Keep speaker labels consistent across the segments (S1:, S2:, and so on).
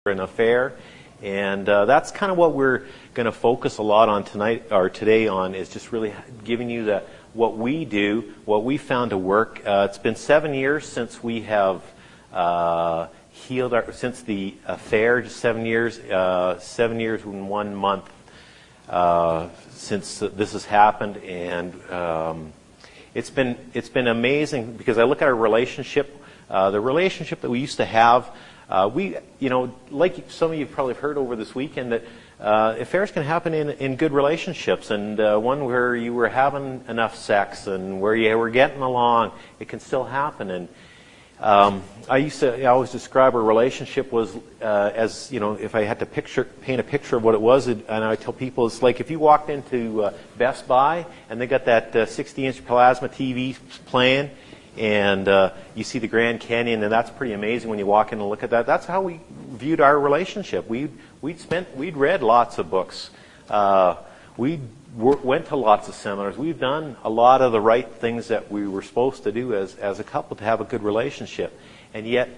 S1: an affair, and that's kind of what we're going to focus a lot on tonight or today on, is just really giving you what we do, what we found to work. It's been 7 years since we have healed since the affair, just 7 years, 7 years and 1 month since this has happened, and it's been amazing because I look at our relationship, the relationship that we used to have. Like some of you probably have heard over this weekend, that affairs can happen in good relationships, and one where you were having enough sex and where you were getting along, it can still happen. And I always describe a relationship was as, if I had to paint a picture of what it was, and I tell people it's like if you walked into Best Buy and they got that 60-inch plasma TV playing, and you see the Grand Canyon, and that's pretty amazing when you walk in and look at that. That's how we viewed our relationship. We'd read lots of books. We went to lots of seminars. We've done a lot of the right things that we were supposed to do as a couple to have a good relationship. And yet,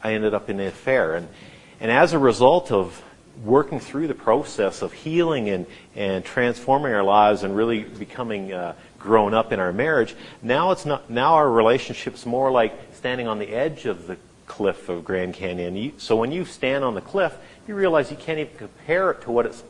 S1: I ended up in an affair. And as a result of working through the process of healing and transforming our lives and really becoming grown up in our marriage, now our relationship's more like standing on the edge of the cliff of Grand Canyon. So when you stand on the cliff, you realize you can't even compare it to what it's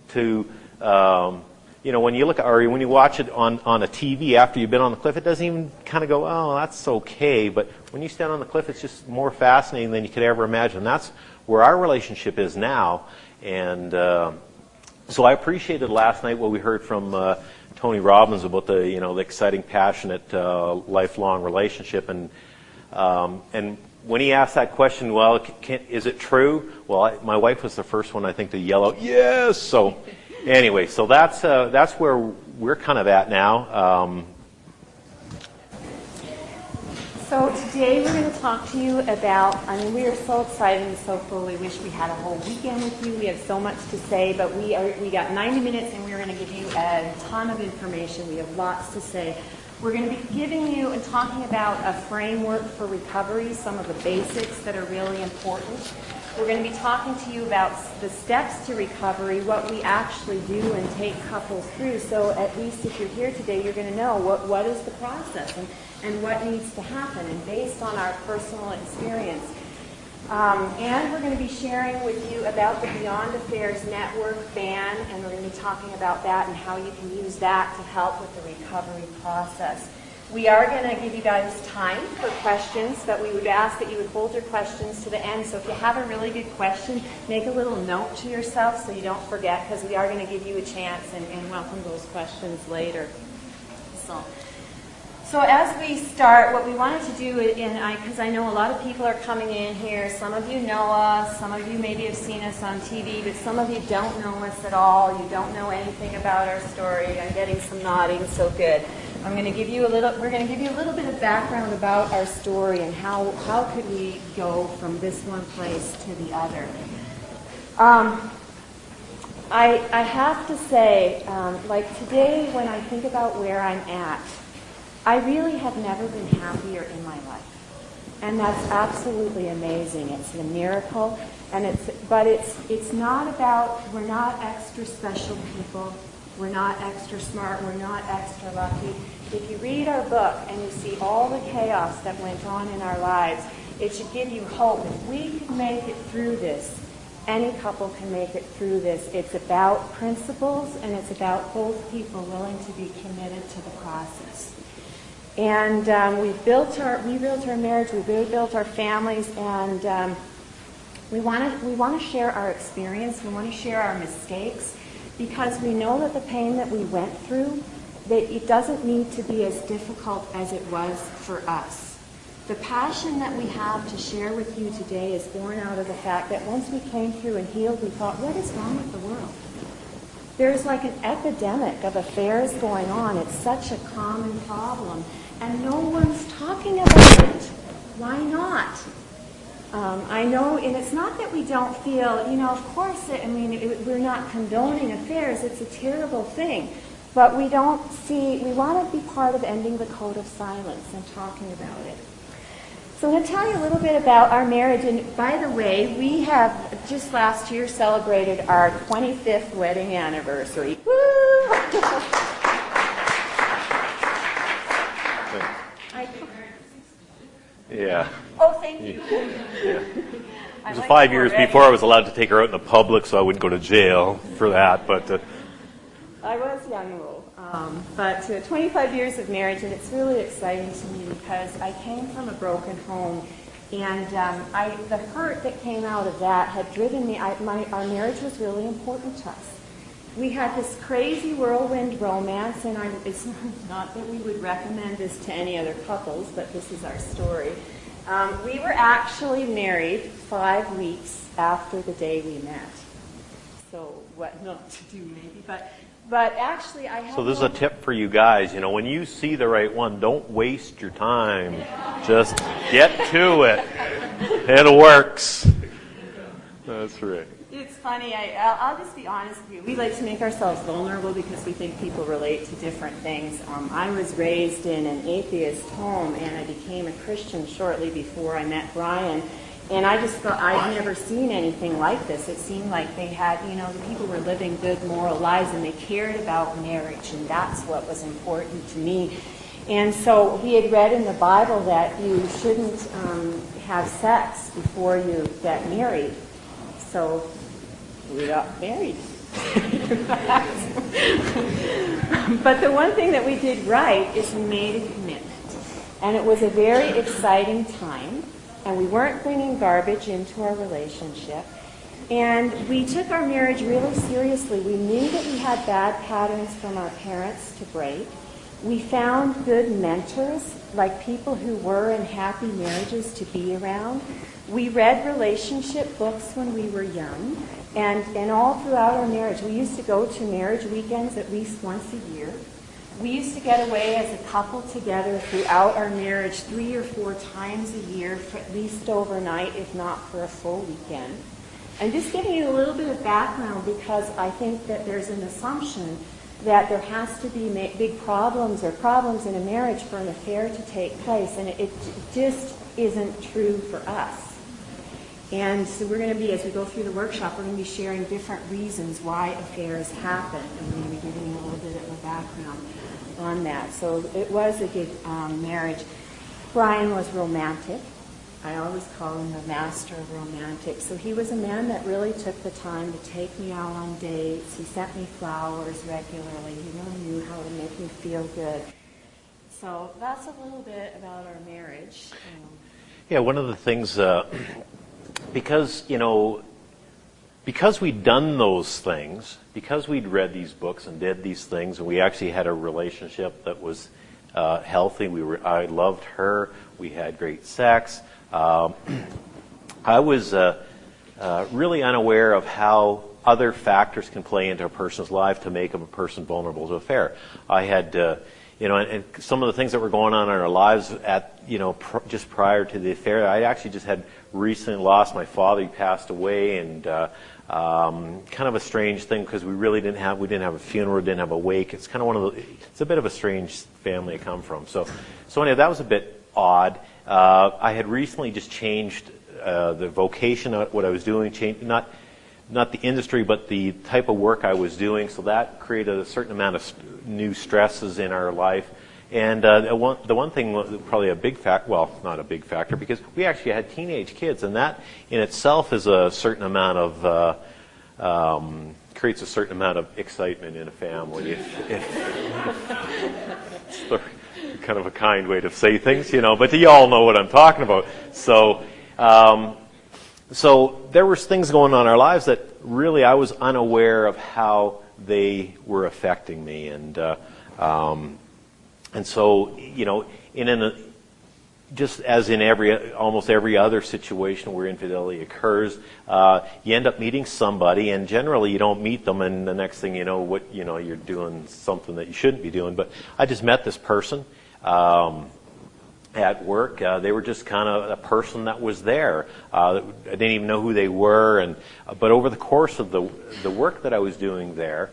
S1: to. When you look at, or when you watch it on a TV after you've been on the cliff, it doesn't even kind of go, oh, that's okay. But when you stand on the cliff, it's just more fascinating than you could ever imagine. That's where our relationship is now. And so I appreciated last night what we heard from Tony Robbins about the exciting, passionate, lifelong relationship. And when he asked that question, well, is it true? Well, my wife was the first one, I think, to yell out, yes. So anyway, so that's where we're kind of at now.
S2: So today we're going to talk to you about, we are so excited and so full. We wish we had a whole weekend with you. We have so much to say, but we got 90 minutes and we're going to give you a ton of information. We have lots to say. We're going to be giving you and talking about a framework for recovery, some of the basics that are really important. We're going to be talking to you about the steps to recovery, what we actually do and take couples through. So at least if you're here today, you're going to know what is the process and what needs to happen, and based on our personal experience. And we're going to be sharing with you about the Beyond Affairs Network ban, and we're going to be talking about that and how you can use that to help with the recovery process. We are going to give you guys time for questions, but we would ask that you would hold your questions to the end. So if you have a really good question, make a little note to yourself so you don't forget, because we are going to give you a chance and welcome those questions later. So as we start, what we wanted to do, because I know a lot of people are coming in here, some of you know us, some of you maybe have seen us on TV, but some of you don't know us at all, you don't know anything about our story. I'm getting some nodding, so good. We're going to give you a little bit of background about our story and how could we go from this one place to the other. I have to say, like today when I think about where I'm at, I really have never been happier in my life. And that's absolutely amazing. It's a miracle. But it's not about, we're not extra special people. We're not extra smart. We're not extra lucky. If you read our book and you see all the chaos that went on in our lives, it should give you hope. If we can make it through this, any couple can make it through this. It's about principles, and it's about both people willing to be committed to the process. And we built our marriage, we built our families, and we want to share our experience. We want to share our mistakes, because we know that the pain that we went through, that it doesn't need to be as difficult as it was for us. The passion that we have to share with you today is born out of the fact that once we came through and healed, we thought, what is wrong with the world? There's like an epidemic of affairs going on. It's such a common problem, and no one's talking about it. Why not? I know, and it's not that we don't feel, of course, we're not condoning affairs. It's a terrible thing. But we want to be part of ending the code of silence and talking about it. So I'm going to tell you a little bit about our marriage. And by the way, just last year celebrated our 25th wedding anniversary. Woo!
S1: Yeah.
S2: Oh, thank you.
S1: Yeah. It was 5 years before I was allowed to take her out in the public, so I wouldn't go to jail for that. But
S2: I was young, but 25 years of marriage, and it's really exciting to me because I came from a broken home, and the hurt that came out of that had driven me. Our marriage was really important to us. We had this crazy whirlwind romance, and it's not that we would recommend this to any other couples, but this is our story. We were actually married 5 weeks after the day we met. So what not to do maybe, but actually I have...
S1: So this is a tip for you guys. You know, when you see the right one, don't waste your time. Just get to it. It works. That's right.
S2: It's funny. I'll just be honest with you. We like to make ourselves vulnerable because we think people relate to different things. I was raised in an atheist home, and I became a Christian shortly before I met Brian. And I just thought I'd never seen anything like this. It seemed like they had, the people were living good moral lives, and they cared about marriage, and that's what was important to me. And so we had read in the Bible that you shouldn't have sex before you get married. So we got married. But the one thing that we did right is we made a commitment. And it was a very exciting time. And we weren't bringing garbage into our relationship. And we took our marriage really seriously. We knew that we had bad patterns from our parents to break. We found good mentors, like people who were in happy marriages to be around. We read relationship books when we were young. And all throughout our marriage, we used to go to marriage weekends at least once a year. We used to get away as a couple together throughout our marriage 3 or 4 times a year, for at least overnight, if not for a full weekend. And just giving you a little bit of background, because I think that there's an assumption that there has to be big problems or problems in a marriage for an affair to take place, and it just isn't true for us. And so we're going to be, as we go through the workshop, we're going to be sharing different reasons why affairs happen, and we're going to be giving you a little bit of a background on that. So it was a good marriage. Brian was romantic. I always call him the master of romantic. So he was a man that really took the time to take me out on dates. He sent me flowers regularly. He really knew how to make me feel good. So that's a little bit about our marriage.
S1: Yeah, one of the things, because we'd done those things, because we'd read these books and did these things, and we actually had a relationship that was healthy. I loved her. We had great sex. I was really unaware of how other factors can play into a person's life to make a person vulnerable to affair. I had, and some of the things that were going on in our lives at, just prior to the affair. I actually just had recently lost my father. He passed away, and kind of a strange thing because we didn't have a funeral, we didn't have a wake. It's kind of it's a bit of a strange family I come from. So anyway, that was a bit odd. I had recently just changed the vocation of what I was doing, not the industry, but the type of work I was doing. So that created a certain amount of new stresses in our life. And the one thing, probably a big factor, well, not a big factor, because we actually had teenage kids, and that in itself is a certain amount of, creates a certain amount of excitement in a family. It's kind of a kind way to say things, but you all know what I'm talking about. So there was things going on in our lives that really I was unaware of how they were affecting me, and so, just as in almost every other situation where infidelity occurs, you end up meeting somebody, and generally you don't meet them, and the next thing you know, you're doing something that you shouldn't be doing. But I just met this person at work. They were just kind of a person that was there. I didn't even know who they were, but over the course of the work that I was doing there,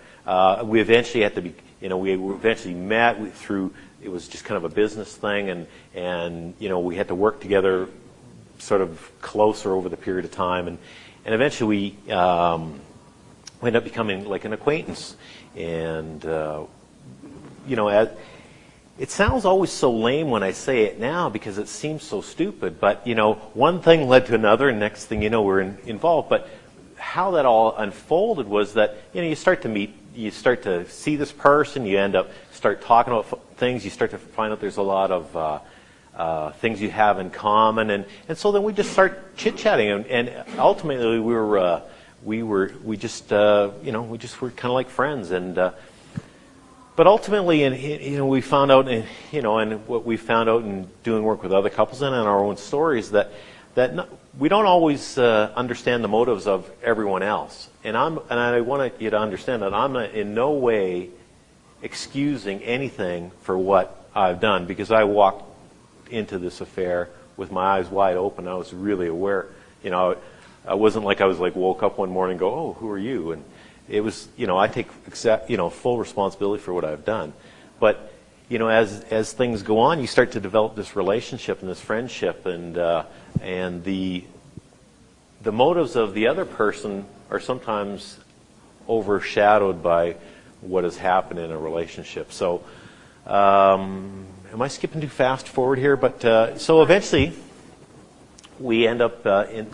S1: we eventually had to be. We eventually met through. It was just kind of a business thing, and we had to work together, sort of closer over the period of time, eventually we end up becoming like an acquaintance. And it sounds always so lame when I say it now because it seems so stupid. But one thing led to another, and next thing you know, we're involved. But how that all unfolded was that you start to meet, you start to see this person, you start talking about things, you start to find out there's a lot of things you have in common, and so then we just start chit chatting, and ultimately we just were kind of like friends, and but ultimately, we found out, and what we found out in doing work with other couples and in our own stories, that we don't always understand the motives of everyone else. And I want you to understand that I'm in no way excusing anything for what I've done, because I walked into this affair with my eyes wide open. I was really aware. I wasn't like I was like woke up one morning and go, "Oh, who are you?" And it was, I take full responsibility for what I've done. But as things go on, you start to develop this relationship and this friendship, and the motives of the other person are sometimes overshadowed by what has happened in a relationship. So, am I skipping too fast forward here? But so eventually, we end up the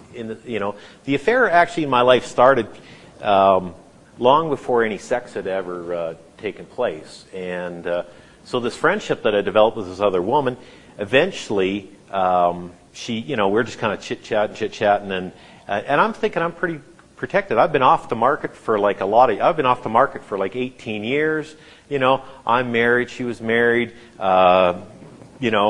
S1: affair actually in my life started long before any sex had ever taken place, and so this friendship that I developed with this other woman, eventually, we're just kind of chit chatting, and I'm thinking I'm pretty protected. I've been off the market for I've been off the market for like 18 years. I'm married. She was married. I just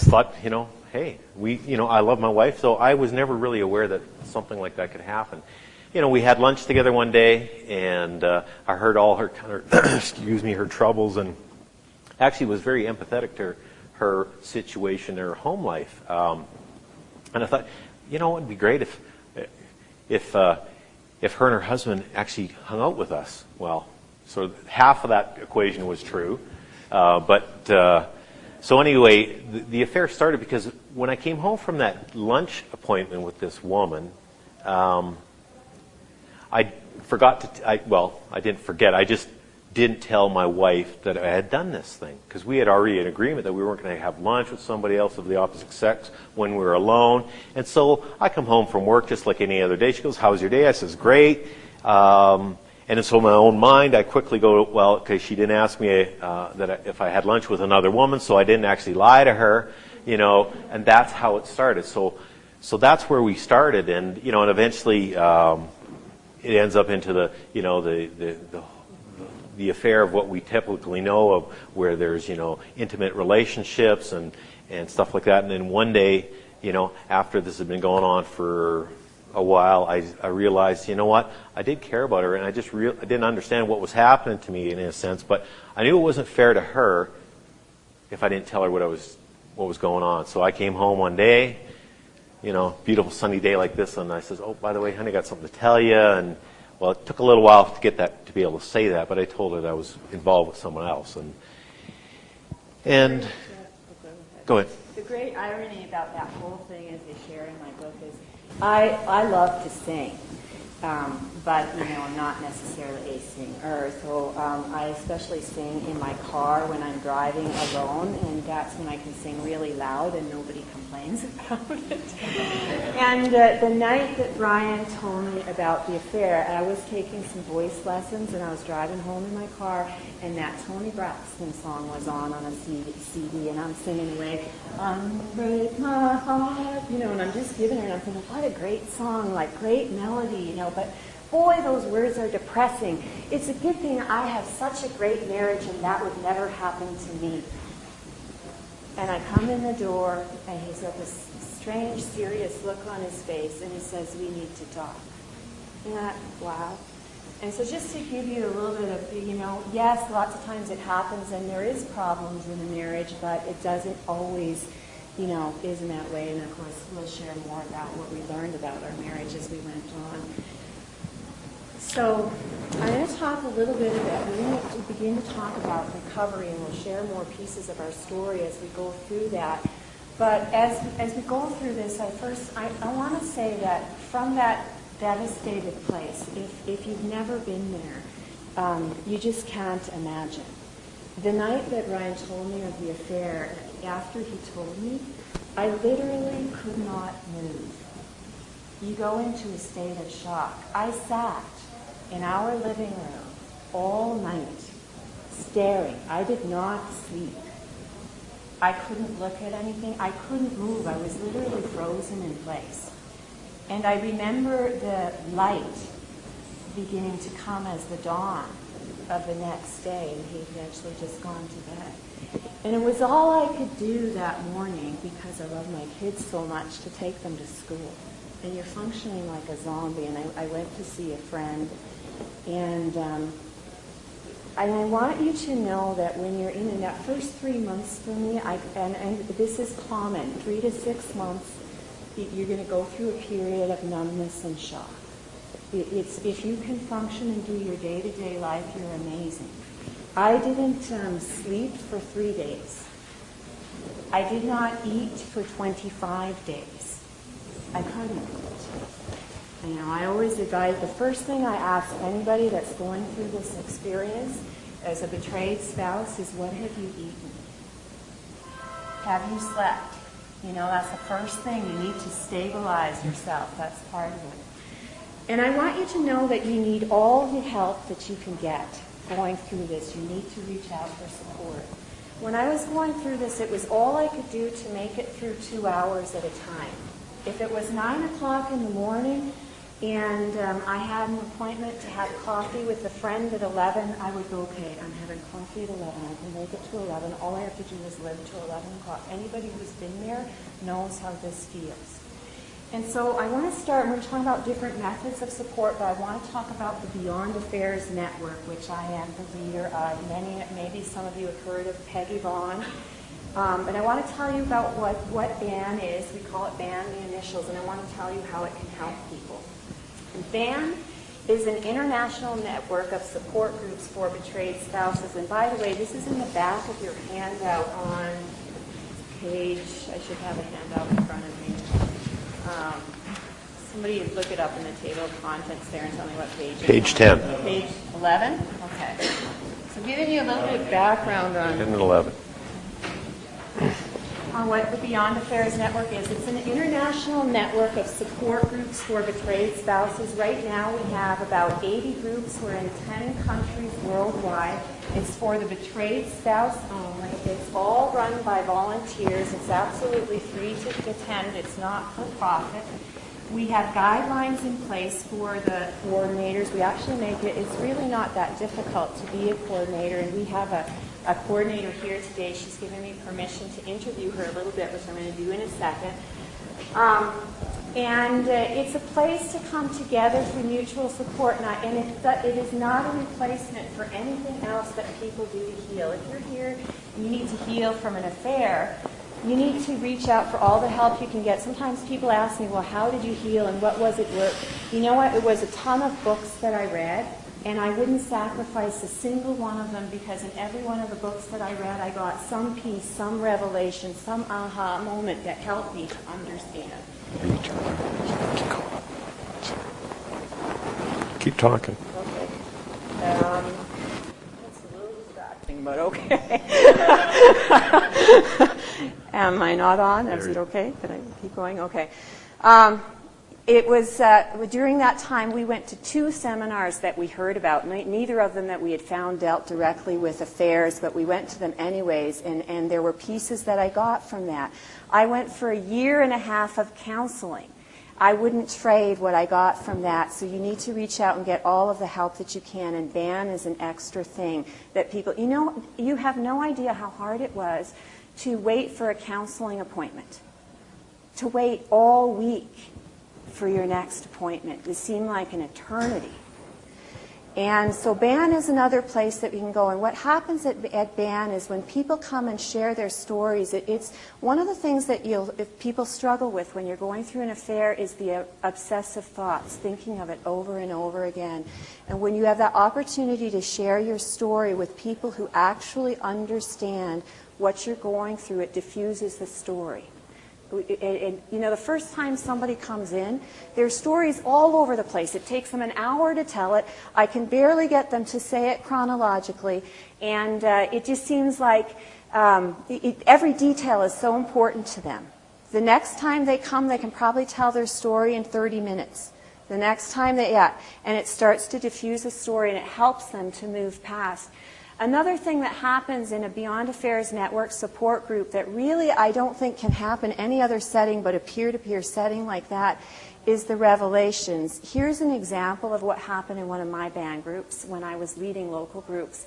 S1: thought, hey, I love my wife, so I was never really aware that something like that could happen. We had lunch together one day, and I heard all her her troubles, and actually was very empathetic to her situation, her home life. And I thought, it'd be great if her and her husband actually hung out with us. Well, so half of that equation was true, so anyway, the affair started because when I came home from that lunch appointment with this woman, I didn't forget. I just didn't tell my wife that I had done this thing, because we had already an agreement that we weren't going to have lunch with somebody else of the opposite sex when we were alone. And so I come home from work just like any other day. She goes, "How was your day?" I says, "Great." And so in my own mind, I quickly go, well, because she didn't ask me if I had lunch with another woman, so I didn't actually lie to her, and that's how it started. So that's where we started, and and eventually it ends up into the affair of what we typically know of, where there's intimate relationships and stuff like that. And then one day, after this had been going on for a while, I realized, what, I did care about her, and I didn't understand what was happening to me in a sense, but I knew it wasn't fair to her if I didn't tell her what was going on. So I came home one day, beautiful sunny day like this, and I says, "Oh, by the way, honey, I got something to tell you." And well, it took a little while to get that, to be able to say that, but I told her that I was involved with someone else, and go ahead.
S2: The great irony about that whole thing, as they share in my book, is I love to sing, but I'm not necessarily a singer. So I especially sing in my car when I'm driving alone, and that's when I can sing really loud and nobody complains about it. And the night that Brian told me about the affair, I was taking some voice lessons, and I was driving home in my car, and that Toni Braxton song was on a CD, and I'm singing away, "Unbreak my heart," and I'm just giving her, and I'm thinking, what a great song, like great melody, but boy, those words are depressing. It's a good thing I have such a great marriage, and that would never happen to me. And I come in the door, and he's got this strange, serious look on his face, and he says, "We need to talk." And I, wow. And so just to give you a little bit of, yes, lots of times it happens, and there is problems in a marriage, but it doesn't always, isn't that way. And of course, we'll share more about what we learned about our marriage as we went on. So I'm going to talk a little bit about, we're going to begin to talk about recovery, and we'll share more pieces of our story as we go through that. But as we go through this, I want to say that from that devastated place, if you've never been there, you just can't imagine. The night that Ryan told me of the affair, after he told me, I literally could not move. You go into a state of shock. I sat in our living room all night, staring. I did not sleep. I couldn't look at anything. I couldn't move. I was literally frozen in place. And I remember the light beginning to come as the dawn of the next day, and he had actually just gone to bed. And it was all I could do that morning, because I love my kids so much, to take them to school. And you're functioning like a zombie. And I went to see a friend, and I want you to know that when you're in that first 3 months for me, and this is common, 3 to 6 months, you're going to go through a period of numbness and shock. If you can function and do your day-to-day life, you're amazing. I didn't sleep for 3 days. I did not eat for 25 days. I couldn't. You know, I always advise, the first thing I ask anybody that's going through this experience as a betrayed spouse is, what have you eaten? Have you slept? You know, that's the first thing. You need to stabilize yourself. That's part of it. And I want you to know that you need all the help that you can get going through this. You need to reach out for support. When I was going through this, it was all I could do to make it through 2 hours at a time. If it was 9 o'clock in the morning and I had an appointment to have coffee with a friend at 11, I would go, okay, I'm having coffee at 11. I can make it to 11. All I have to do is live to 11 o'clock. Anybody who's been there knows how this feels. And so I want to start, we're talking about different methods of support, but I want to talk about the Beyond Affairs Network, which I am the leader of. Maybe some of you have heard of Peggy Vaughn. And I want to tell you about what BAN is. We call it BAN, the initials, and I want to tell you how it can help people. BAN is an international network of support groups for betrayed spouses. And by the way, this is in the back of your handout on page, I should have a handout in front of me. Somebody look it up in the table of contents there and tell me what page.
S1: Page 10.
S2: Page 11? Okay. So giving you a little bit of background on
S1: 10 and 11.
S2: On what the Beyond Affairs Network is. It's an international network of support groups for betrayed spouses. Right now we have about 80 groups. We're in 10 countries worldwide. It's for the betrayed spouse only. It's all run by volunteers. It's absolutely free to attend. It's not for profit. We have guidelines in place for the coordinators. We actually make it, it's really not that difficult to be a coordinator, and we have a coordinator here today. She's given me permission to interview her a little bit, which I'm going to do in a second. It's a place to come together for mutual support, and it is not a replacement for anything else that people do to heal. If you're here and you need to heal from an affair, you need to reach out for all the help you can get. Sometimes people ask me, well, how did you heal and what was it work? You know what? It was a ton of books that I read, and I wouldn't sacrifice a single one of them, because in every one of the books that I read, I got some peace, some revelation, some aha moment that helped me to understand.
S1: Keep talking.
S2: Okay. That's a little distracting, but okay. Am I not on? Is it okay? Can I keep going? Okay. It was during that time we went to 2 seminars that we heard about. Neither of them that we had found dealt directly with affairs, but we went to them anyways, and there were pieces that I got from that. I went for 1.5 years of counseling. I wouldn't trade what I got from that, so you need to reach out and get all of the help that you can, and BAN is an extra thing that people, you have no idea how hard it was to wait for a counseling appointment, to wait all week for your next appointment. It seemed like an eternity. And so BAN is another place that we can go. And what happens at BAN is when people come and share their stories, it's one of the things that if people struggle with when you're going through an affair is the obsessive thoughts, thinking of it over and over again. And when you have that opportunity to share your story with people who actually understand what you're going through, it diffuses the story. you know, the first time somebody comes in, their story's all over the place. It takes them an hour to tell it. I can barely get them to say it chronologically, and it just seems like every detail is so important to them. The next time they come, they can probably tell their story in 30 minutes. The next time and it starts to diffuse the story, and it helps them to move past. Another thing that happens in a Beyond Affairs Network support group that really I don't think can happen any other setting but a peer-to-peer setting like that is the revelations. Here's an example of what happened in one of my band groups when I was leading local groups.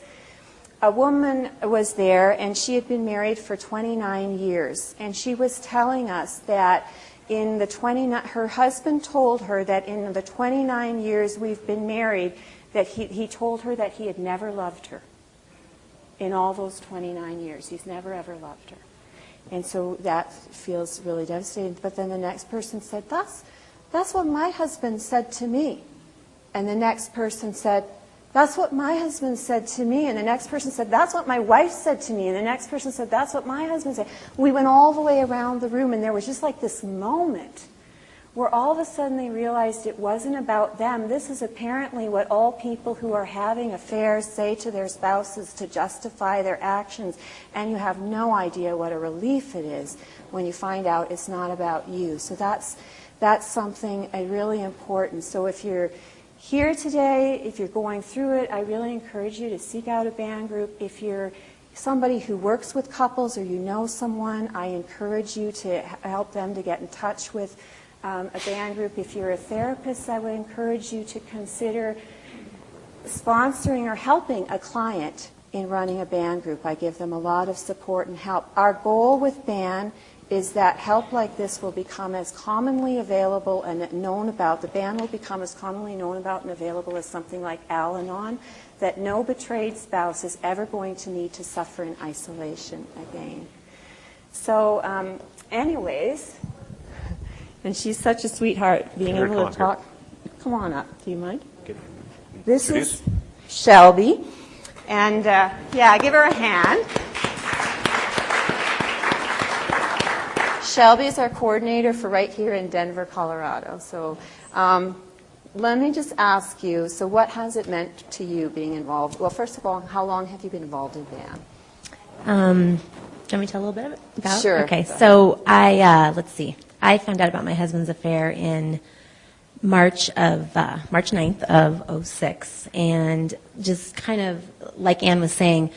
S2: A woman was there, and she had been married for 29 years, and she was telling us that her husband told her that in the 29 years we've been married, that he told her that he had never loved her. In all those 29 years, he's never ever loved her. And so that feels really devastating. But then the next person said, that's what my husband said to me. And the next person said, that's what my husband said to me. And the next person said, that's what my wife said to me. And the next person said, that's what my husband said. We went all the way around the room, and there was just like this moment where all of a sudden they realized it wasn't about them. This is apparently what all people who are having affairs say to their spouses to justify their actions. And you have no idea what a relief it is when you find out it's not about you. So that's something really important. So if you're here today, if you're going through it, I really encourage you to seek out a band group. If you're somebody who works with couples or you know someone, I encourage you to help them to get in touch with a band group. If you're a therapist, I would encourage you to consider sponsoring or helping a client in running a band group. I give them a lot of support and help. Our goal with band is that help like this will become as commonly available and known about. The band will become as commonly known about and available as something like Al-Anon, that no betrayed spouse is ever going to need to suffer in isolation again. So anyways, and she's such a sweetheart being able to talk. Come on up. Do you mind?
S1: Okay.
S2: This is Shelby. And give her a hand. Shelby is our coordinator for right here in Denver, Colorado. So let me just ask you, so what has it meant to you being involved? Well, first of all, how long have you been involved in band?
S3: Do you want me to tell a little bit about it?
S2: Sure.
S3: Okay, so let's see. I found out about my husband's affair in March 9th of 06, and just kind of, like Anne was saying,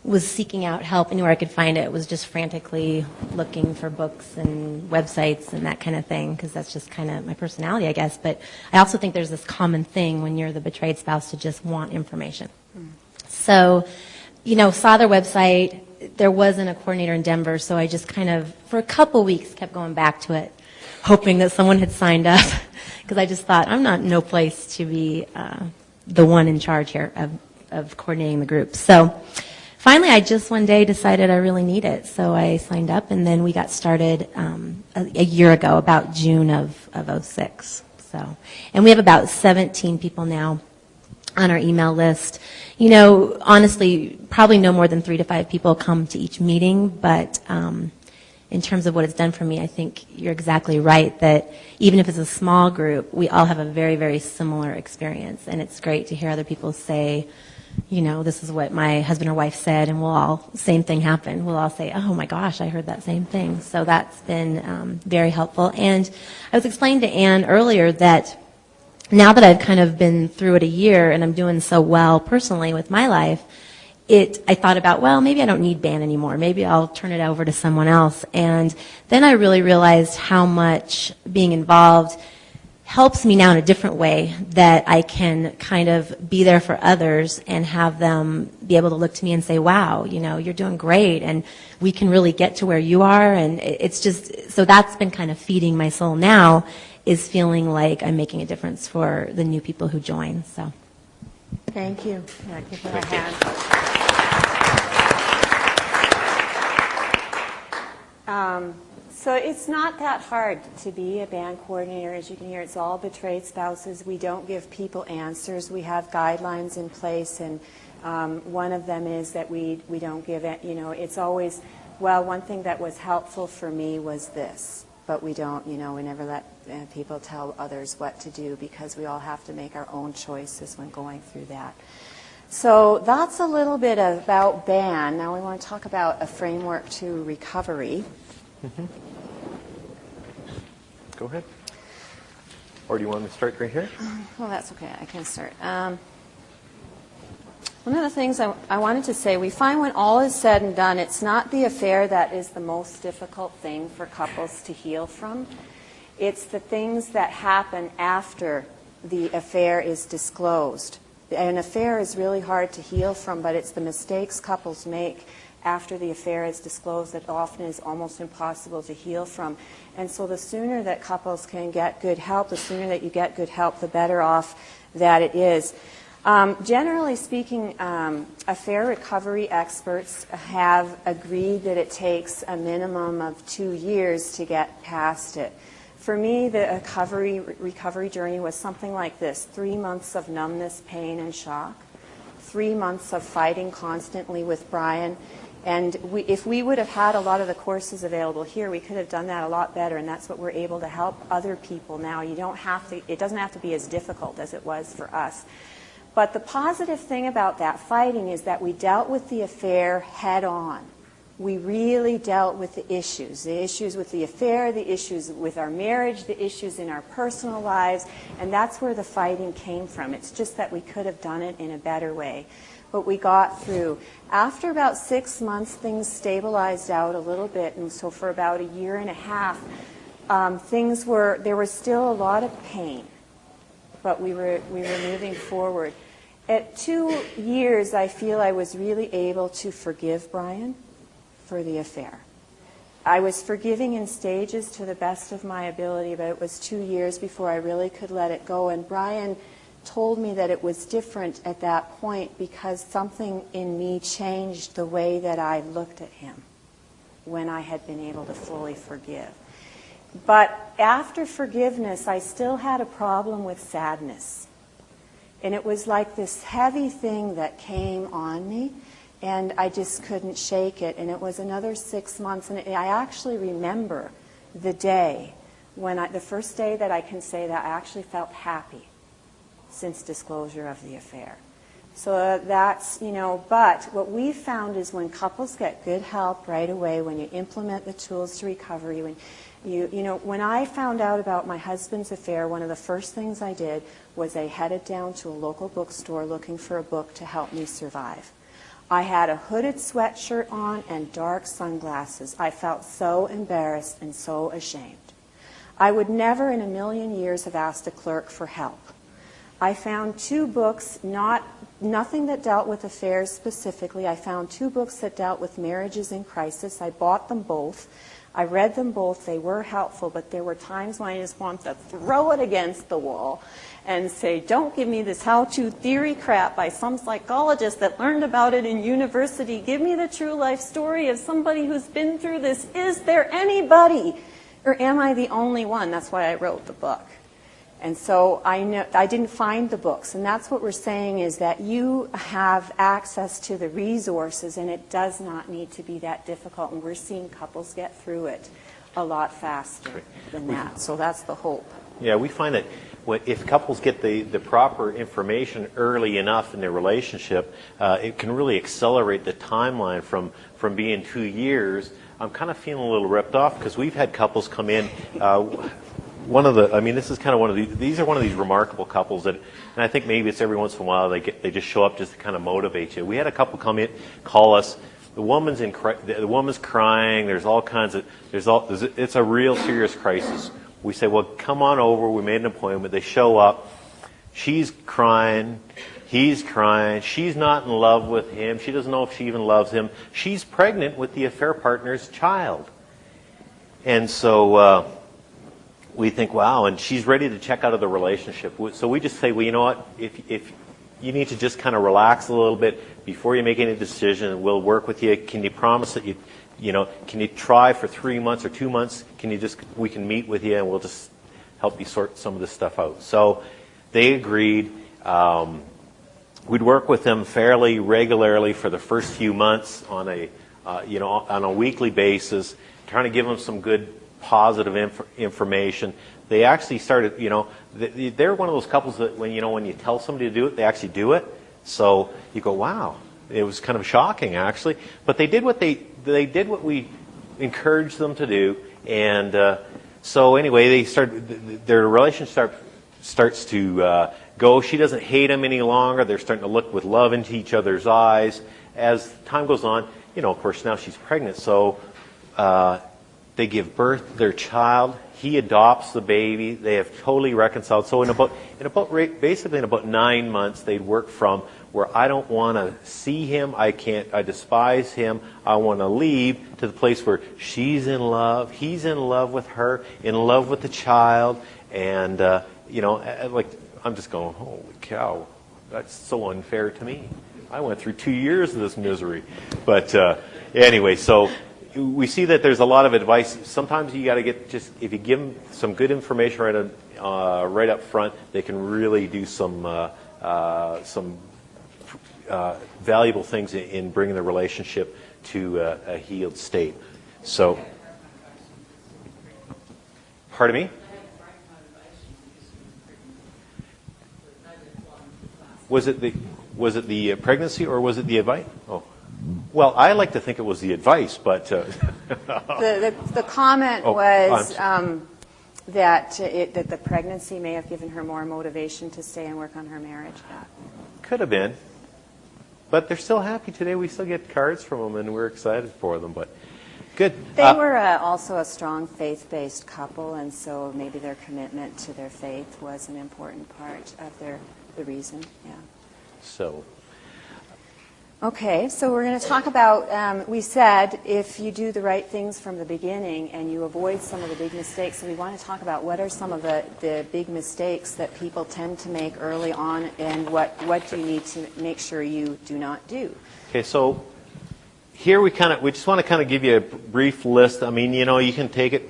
S3: was seeking out help anywhere I could find it. Was just frantically looking for books and websites and that kind of thing, because that's just kind of my personality, I guess. But I also think there's this common thing when you're the betrayed spouse to just want information. So, saw their website. There wasn't a coordinator in Denver, so I just kind of, for a couple weeks, kept going back to it, hoping that someone had signed up, because I just thought, I'm not in no place to be the one in charge here of coordinating the group. So finally, I just one day decided I really need it, so I signed up, and then we got started a year ago, about June of 06. So, and we have about 17 people now on our email list. Honestly, probably no more than 3 to 5 people come to each meeting, but in terms of what it's done for me, I think you're exactly right that even if it's a small group, we all have a very, very similar experience, and it's great to hear other people say, this is what my husband or wife said, and same thing happened. We'll all say, oh my gosh, I heard that same thing. So that's been very helpful. And I was explaining to Anne earlier that now that I've kind of been through it a year and I'm doing so well personally with my life, I thought about, well, maybe I don't need band anymore. Maybe I'll turn it over to someone else. And then I really realized how much being involved helps me now in a different way, that I can kind of be there for others and have them be able to look to me and say, wow, you're doing great, and we can really get to where you are. And it's just, so that's been kind of feeding my soul now, is feeling like I'm making a difference for the new people who join. So,
S2: thank you. Yeah, give her a hand. So it's not that hard to be a band coordinator. As you can hear, it's all betrayed spouses. We don't give people answers. We have guidelines in place, and one of them is that we don't give it, it's always, well, one thing that was helpful for me was this. but we don't, we never let people tell others what to do, because we all have to make our own choices when going through that. So that's a little bit about BAN. Now we want to talk about a framework to recovery.
S1: Mm-hmm. Go ahead. Or do you want me to start right here?
S2: Well, that's okay. I can start. One of the things I wanted to say, we find when all is said and done, it's not the affair that is the most difficult thing for couples to heal from. It's the things that happen after the affair is disclosed. An affair is really hard to heal from, but it's the mistakes couples make after the affair is disclosed that often is almost impossible to heal from. And so the sooner that couples can get good help, the sooner that you get good help, the better off that it is. Generally speaking, affair recovery experts have agreed that it takes a minimum of 2 years to get past it. For me, the recovery journey was something like this: 3 months of numbness, pain, and shock, 3 months of fighting constantly with Brian. And if we would have had a lot of the courses available here, we could have done that a lot better, and that's what we're able to help other people now. It doesn't have to be as difficult as it was for us. But the positive thing about that fighting is that we dealt with the affair head on. We really dealt with the issues with the affair, the issues with our marriage, the issues in our personal lives, and that's where the fighting came from. It's just that we could have done it in a better way. But we got through. After about 6 months, things stabilized out a little bit, and so for about a year and a half, there was still a lot of pain, but we were moving forward. At 2 years, I feel I was really able to forgive Brian for the affair. I was forgiving in stages to the best of my ability, but it was 2 years before I really could let it go. And Brian told me that it was different at that point because something in me changed the way that I looked at him when I had been able to fully forgive. But after forgiveness, I still had a problem with sadness. And it was like this heavy thing that came on me, and I just couldn't shake it. And it was another 6 months, and I actually remember the day the first day that I can say that I actually felt happy since disclosure of the affair. So that's, but what we found is when couples get good help right away, when you implement the tools to recovery, when I found out about my husband's affair, one of the first things I did was I headed down to a local bookstore looking for a book to help me survive. I had a hooded sweatshirt on and dark sunglasses. I felt so embarrassed and so ashamed. I would never in a million years have asked a clerk for help. I found 2 books, nothing that dealt with affairs specifically. I found 2 books that dealt with marriages in crisis. I bought them both. I read them both. They were helpful, but there were times when I just wanted to throw it against the wall and say, don't give me this how-to theory crap by some psychologist that learned about it in university. Give me the true life story of somebody who's been through this. Is there anybody? Or am I the only one? That's why I wrote the book. And so I didn't find the books. And that's what we're saying is that you have access to the resources, and it does not need to be that difficult. And we're seeing couples get through it a lot faster than that. So that's the hope.
S1: Yeah, we find that if couples get the proper information early enough in their relationship, it can really accelerate the timeline from being 2 years. I'm kind of feeling a little ripped off because we've had couples come in. This is kind of one of these are one of these remarkable couples that, and I think maybe it's every once in a while they just show up just to kind of motivate you. We had a couple come in, call us. The woman's crying. There's all kinds of it's a real serious crisis. We say, well, come on over. We made an appointment. They show up. She's crying. He's crying. She's not in love with him. She doesn't know if she even loves him. She's pregnant with the affair partner's child. And so we think, wow, and she's ready to check out of the relationship. So we just say, well, you know what? If you need to just kind of relax a little bit before you make any decision, we'll work with you. Can you promise that can you try for 3 months or 2 months? We can meet with you and we'll just help you sort some of this stuff out. So they agreed. We'd work with them fairly regularly for the first few months on a weekly basis, trying to give them some good positive information. They actually started, they're one of those couples that when you tell somebody to do it, they actually do it. So you go, wow, it was kind of shocking actually. But they did what they did what we encouraged them to do, and so anyway, their relationship starts to go. She doesn't hate him any longer. They're starting to look with love into each other's eyes. As time goes on, of course now she's pregnant, so they give birth to their child. He adopts the baby. They have totally reconciled. So basically in about 9 months, they'd work from where I don't want to see him, I despise him, I want to leave, to the place where she's in love, he's in love with her, in love with the child, and I'm just going, holy cow, that's so unfair to me. I went through 2 years of this misery. But anyway, so we see that there's a lot of advice. Sometimes you got to if you give them some good information right up front, they can really do some valuable things in bringing the relationship to a healed state. So, pardon me? Was it the pregnancy or was it the advice? Oh, well, I like to think it was the advice, but
S4: the comment was that the pregnancy may have given her more motivation to stay and work on her marriage.
S1: Could have been, but they're still happy today. We still get cards from them, and we're excited for them. But good.
S4: They were also a strong faith-based couple, and so maybe their commitment to their faith was an important part of the reason. Yeah.
S1: So.
S4: Okay, so we're going to talk about, we said if you do the right things from the beginning and you avoid some of the big mistakes, so we want to talk about what are some of the big mistakes that people tend to make early on, and what do you need to make sure you do not do.
S1: Okay, so here we just want to kind of give you a brief list. I mean, you can take it,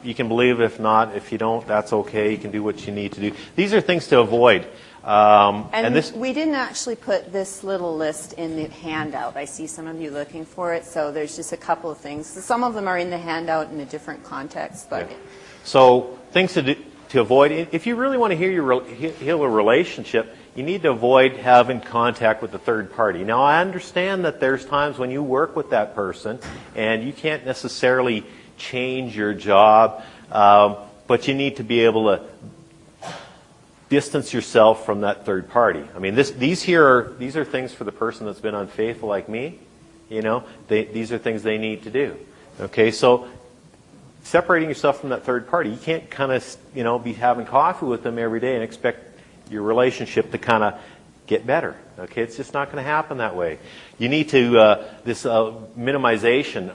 S1: you can believe it. If not, if you don't, that's okay. You can do what you need to do. These are things to avoid.
S4: We didn't actually put this little list in the handout. I see some of you looking for it, so there's just a couple of things. Some of them are in the handout in a different context. But
S1: yeah. So things to avoid. If you really want to heal a relationship, you need to avoid having contact with the third party. Now, I understand that there's times when you work with that person and you can't necessarily change your job, but you need to be able to distance yourself from that third party. I mean, these are things for the person that's been unfaithful like me. These are things they need to do. Okay, so separating yourself from that third party, you can't kind of be having coffee with them every day and expect your relationship to kind of get better. Okay, it's just not going to happen that way. You need to this minimization.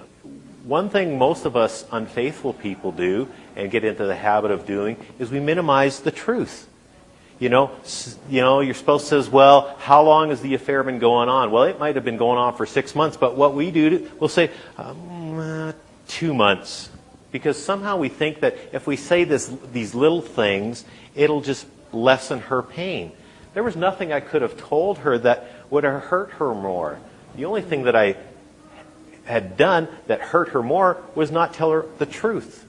S1: One thing most of us unfaithful people do and get into the habit of doing is we minimize the truth. Your spouse says, well, how long has the affair been going on? Well, it might have been going on for 6 months, but what we do, we'll say 2 months. Because somehow we think that if we say these little things, it'll just lessen her pain. There was nothing I could have told her that would have hurt her more. The only thing that I had done that hurt her more was not tell her the truth.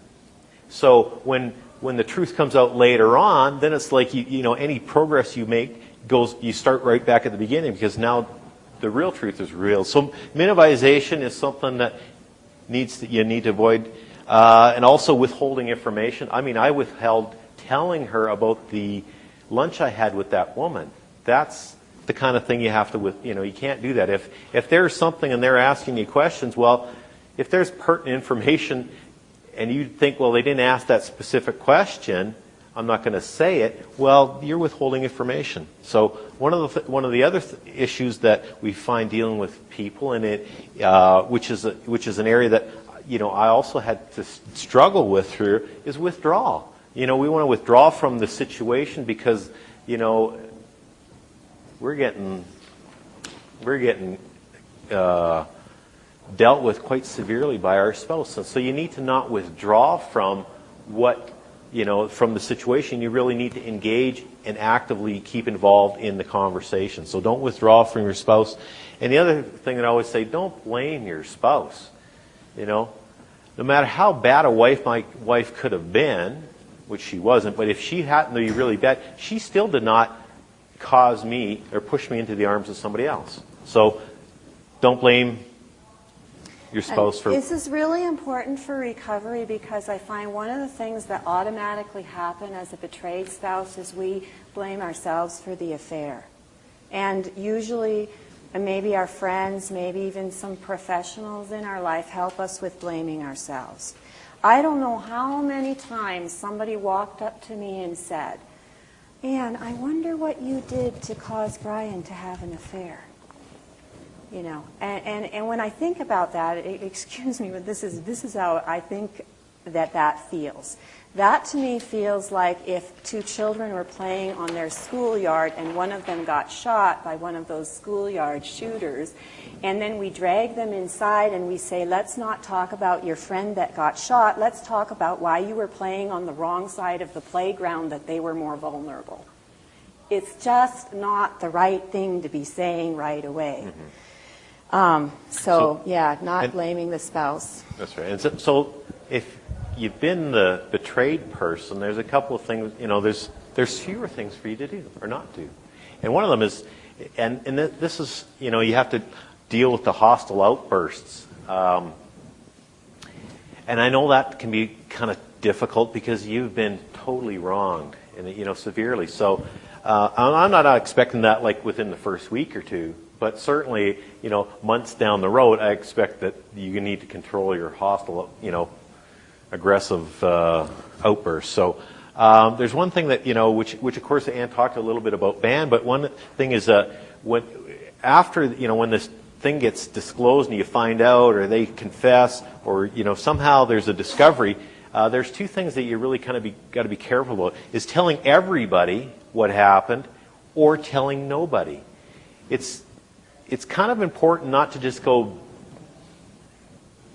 S1: So when the truth comes out later on, then it's like any progress you make you start right back at the beginning, because now the real truth is real. So minimization is something that you need to avoid, and also withholding information. I mean, I withheld telling her about the lunch I had with that woman. That's the kind of thing you have to you can't do that. If there's something and they're asking you questions, well, if there's pertinent information and you think, well, they didn't ask that specific question, I'm not going to say it, well, you're withholding information. So one of the other issues that we find dealing with people, and which is an area that I also had to struggle with through, is withdrawal. We want to withdraw from the situation because we're getting dealt with quite severely by our spouse. And so you need to not withdraw from from the situation. You really need to engage and actively keep involved in the conversation. So don't withdraw from your spouse. And the other thing that I always say, don't blame your spouse. no matter how bad a wife my wife could have been, which she wasn't, but if she happened to be really bad, she still did not cause me or push me into the arms of somebody else. So don't blame your spouse for...
S4: This is really important for recovery because I find one of the things that automatically happen as a betrayed spouse is we blame ourselves for the affair. And usually, maybe our friends, maybe even some professionals in our life help us with blaming ourselves. I don't know how many times somebody walked up to me and said, Anne, I wonder what you did to cause Brian to have an affair. You know, and when I think about that, excuse me, but this is how I think that feels. That to me feels like if two children were playing on their schoolyard and one of them got shot by one of those schoolyard shooters, and then we drag them inside and we say, let's not talk about your friend that got shot, let's talk about why you were playing on the wrong side of the playground, that they were more vulnerable. It's just not the right thing to be saying right away.
S1: Mm-hmm.
S4: Not blaming the spouse.
S1: That's right. And so if you've been the betrayed person, there's a couple of things, there's fewer things for you to do or not do. And one of them is, and this is, you have to deal with the hostile outbursts. And I know that can be kind of difficult because you've been totally wronged, and severely. So I'm not expecting that like within the first week or two. But certainly, months down the road, I expect that you need to control your hostile, aggressive outbursts. So there's one thing that, which of course Anne talked a little bit about ban, but one thing is when this thing gets disclosed and you find out or they confess or, somehow there's a discovery, there's two things that you really kind of got to be careful about, is telling everybody what happened or telling nobody. It's kind of important not to just go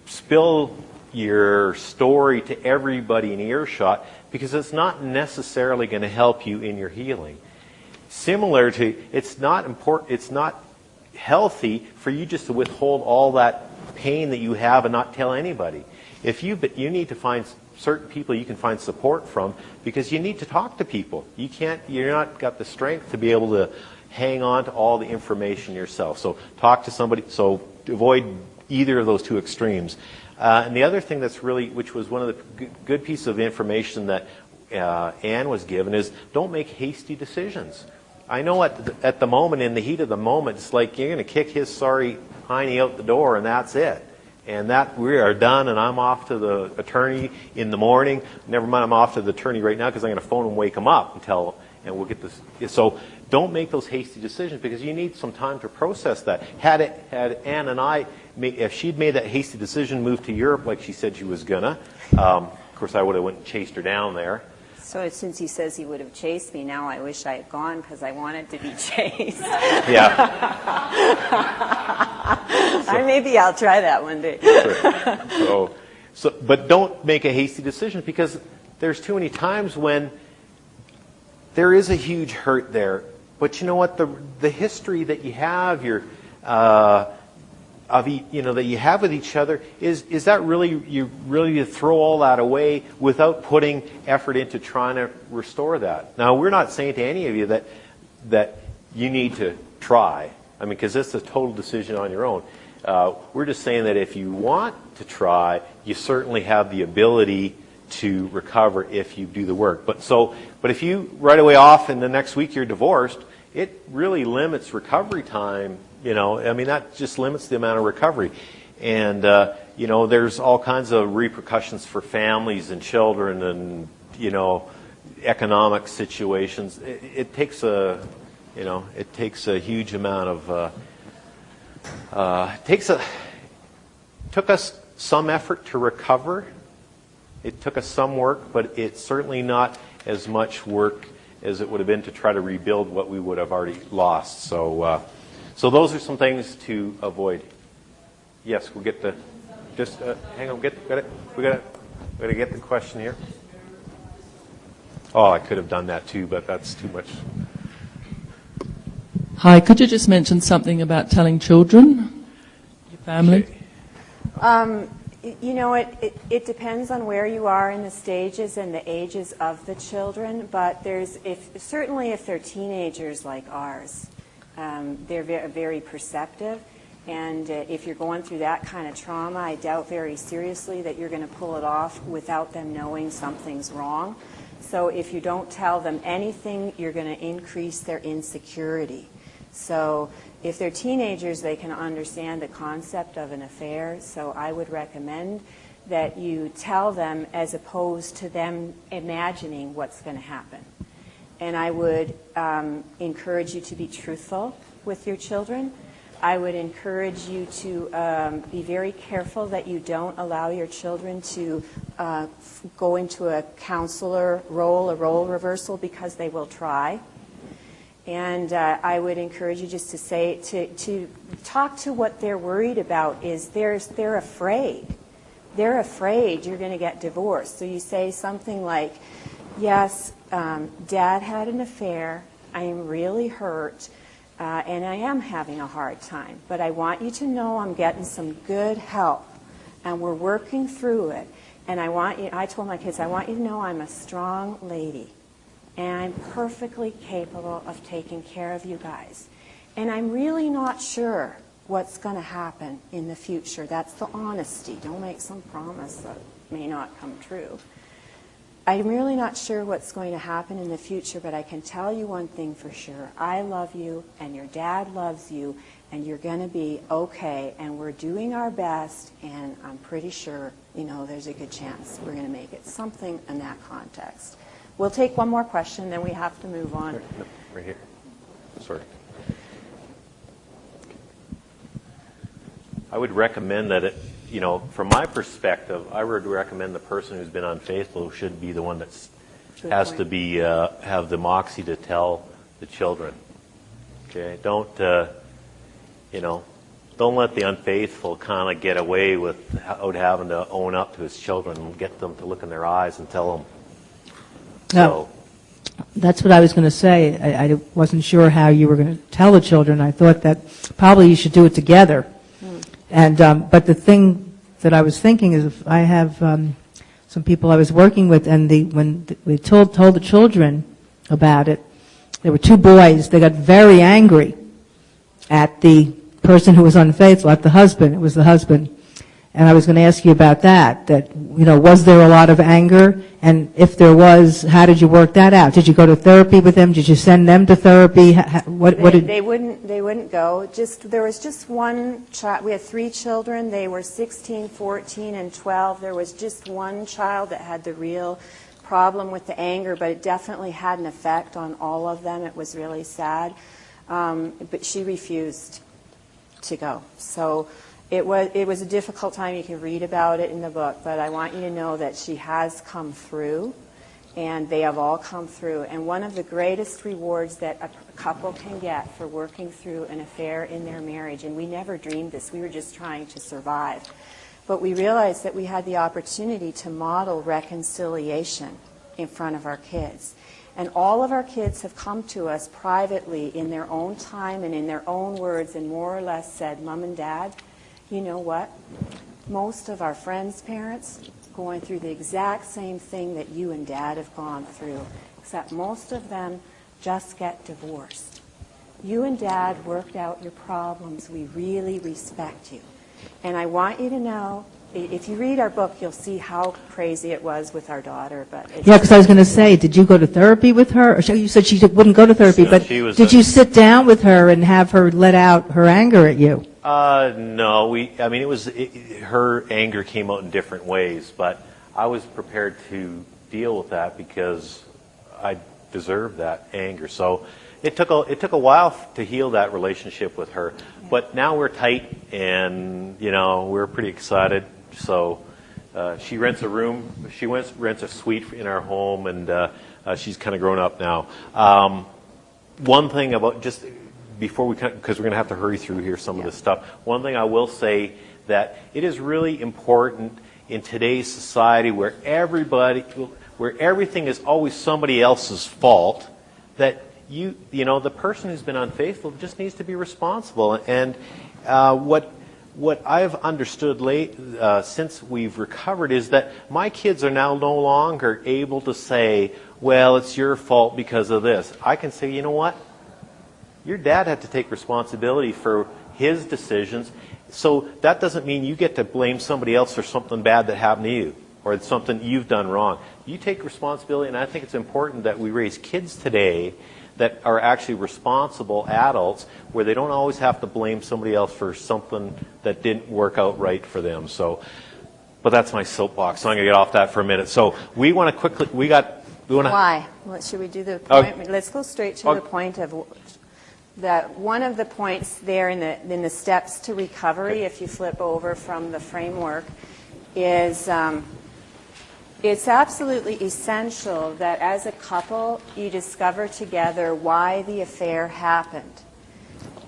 S1: spill your story to everybody in earshot, because it's not necessarily going to help you in your healing. Similar to, it's not healthy for you just to withhold all that pain that you have and not tell anybody. You need to find certain people you can find support from, because you need to talk to people. You're not got the strength to be able to hang on to all the information yourself. So talk to somebody. So avoid either of those two extremes. And the other thing which was one of the good pieces of information that Anne was given, is don't make hasty decisions. I know at the moment, in the heat of the moment, it's like you're going to kick his sorry hiney out the door and that's it. And that we are done, and I'm off to the attorney in the morning. Never mind, I'm off to the attorney right now because I'm going to phone and wake him up and we'll get this. So don't make those hasty decisions, because you need some time to process that. Had Anne and I, if she'd made that hasty decision, moved to Europe like she said she was gonna, of course I would have went and chased her down there.
S4: So since he says he would have chased me, now I wish I had gone because I wanted to be chased.
S1: Yeah.
S4: Maybe I'll try that one day.
S1: But don't make a hasty decision, because there's too many times when there is a huge hurt there. But you know what? The history that you have, that you have with each other, is that really you really throw all that away without putting effort into trying to restore that? Now, we're not saying to any of you that you need to try. I mean, because it's a total decision on your own. We're just saying that if you want to try, you certainly have the ability to recover if you do the work. But if you right away off in the next week you're divorced, it really limits recovery time. That just limits the amount of recovery. And, there's all kinds of repercussions for families and children and, economic situations. It takes a huge amount of, took us some effort to recover. It took us some work, but it's certainly not as much work as it would have been to try to rebuild what we would have already lost. So those are some things to avoid. Yes, we'll get the. Just hang on. Got it. We got to get the question here. Oh, I could have done that too, but that's too much.
S5: Hi, could you just mention something about telling children, your family?
S4: You know, it depends on where you are in the stages and the ages of the children, but certainly if they're teenagers like ours, they're very perceptive, and if you're going through that kind of trauma, I doubt very seriously that you're going to pull it off without them knowing something's wrong. So if you don't tell them anything, you're going to increase their insecurity. So if they're teenagers, they can understand the concept of an affair, so I would recommend that you tell them as opposed to them imagining what's going to happen. And I would encourage you to be truthful with your children. I would encourage you to be very careful that you don't allow your children to go into a counselor role, a role reversal, because they will try. And I would encourage you just to say, to talk to what they're worried about is they're afraid. They're afraid you're going to get divorced. So you say something like, yes, Dad had an affair, I am really hurt, and I am having a hard time. But I want you to know I'm getting some good help, and we're working through it. And I told my kids, I want you to know I'm a strong lady. And I'm perfectly capable of taking care of you guys. And I'm really not sure what's going to happen in the future. That's the honesty. Don't make some promise that may not come true. I'm really not sure what's going to happen in the future, but I can tell you one thing for sure. I love you, and your dad loves you, and you're going to be okay, and we're doing our best, and I'm pretty sure, there's a good chance we're going to make it. Something in that context. We'll take one more question, then we have to move on.
S1: Right here. Sorry. I would recommend that from my perspective, I would recommend the person who's been unfaithful should be the one that has to be have the moxie to tell the children. Okay, don't let the unfaithful kind of get away without having to own up to his children and get them to look in their eyes and tell them.
S5: No, that's what I was going to say. I wasn't sure how you were going to tell the children. I thought that probably you should do it together. And but the thing that I was thinking is, if I have some people I was working with, and when we told the children about it, there were two boys. They got very angry at the person who was unfaithful, at the husband. It was the husband. And I was going to ask you about that, was there a lot of anger? And if there was, how did you work that out? Did you go to therapy with them? Did you send them to therapy? They
S4: wouldn't go. There was just one child. We had 3 children. They were 16, 14, and 12. There was just one child that had the real problem with the anger, but it definitely had an effect on all of them. It was really sad. But she refused to go. So it was a difficult time. You can read about it in the book, but I want you to know that she has come through, and they have all come through. And one of the greatest rewards that a couple can get for working through an affair in their marriage, and we never dreamed this, we were just trying to survive, but we realized that we had the opportunity to model reconciliation in front of our kids. And all of our kids have come to us privately in their own time and in their own words, and more or less said, Mom and Dad, you know what? Most of our friends' parents going through the exact same thing that you and Dad have gone through, except most of them just get divorced. You and Dad worked out your problems. We really respect you. And I want you to know, if you read our book, you'll see how crazy it was with our daughter.
S5: Yeah, because I was going to say, did you go to therapy with her? Or you said she wouldn't go to therapy, but did you sit down with her and have her let out her anger at you?
S1: No, her anger came out in different ways, but I was prepared to deal with that because I deserved that anger. So it took a while to heal that relationship with her, but now we're tight, and we're pretty excited. So she rents a room. She rents a suite in our home, and she's kind of grown up now. One thing about just before because we're going to have to hurry through here some of this stuff. One thing I will say, that it is really important in today's society where everything is always somebody else's fault, that the person who's been unfaithful just needs to be responsible. And what what I've understood since we've recovered is that my kids are now no longer able to say, well, it's your fault because of this. I can say, you know what? Your dad had to take responsibility for his decisions, so that doesn't mean you get to blame somebody else for something bad that happened to you or something you've done wrong. You take responsibility, and I think it's important that we raise kids today that are actually responsible adults where they don't always have to blame somebody else for something that didn't work out right for them. So, but that's my soapbox, so I'm going to get off that for a minute. So we want to quickly,
S4: Why? Well, should we do the point? Let's go straight to the point of one of the points there in the steps to recovery, if you flip over from the framework, is it's absolutely essential that as a couple you discover together why the affair happened.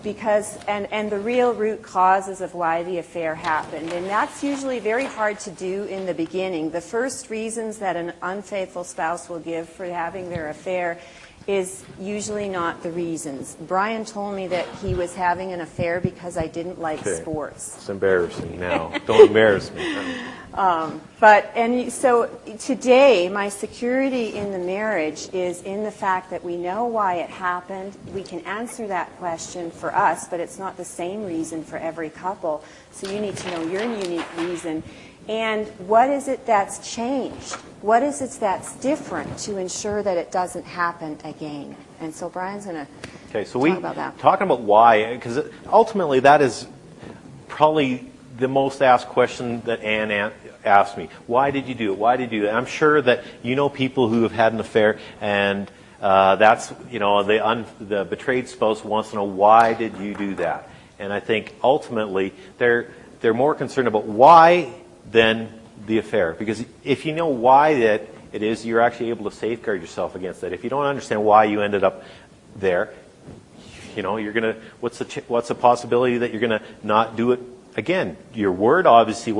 S4: Because, and the real root causes of why the affair happened. And that's usually very hard to do in the beginning. The first reasons that an unfaithful spouse will give for having their affair is usually not the reasons. Brian told me that he was having an affair because I didn't like sports.
S1: It's embarrassing now. Don't embarrass me.
S4: So today, my security in the marriage is in the fact that we know why it happened. We can answer that question for us, but it's not the same reason for every couple. So you need to know your unique reason. And what is it that's changed? What is it that's different to ensure that it doesn't happen again? And so Brian's going to talk about that.
S1: Talking about why, because ultimately that is probably the most asked question that Anne asked me. Why did you do it? Why did you do it? I'm sure that you know people who have had an affair, and that's, the betrayed spouse wants to know, why did you do that? And I think ultimately they're more concerned about why than the affair. Because if you know why it is, you're actually able to safeguard yourself against that. If you don't understand why you ended up there, you're gonna. What's the possibility that you're gonna not do it again? Your word obviously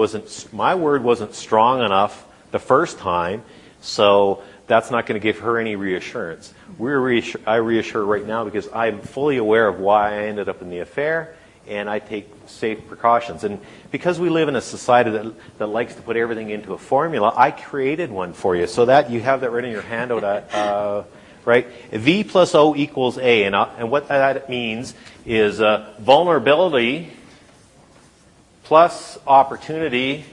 S1: my word wasn't strong enough the first time, so that's not going to give her any reassurance. I reassure right now because I'm fully aware of why I ended up in the affair, and I take safe precautions. And because we live in a society that likes to put everything into a formula, I created one for you so that you have that right in your handout. Right? V plus O equals A. And what that means is vulnerability plus opportunity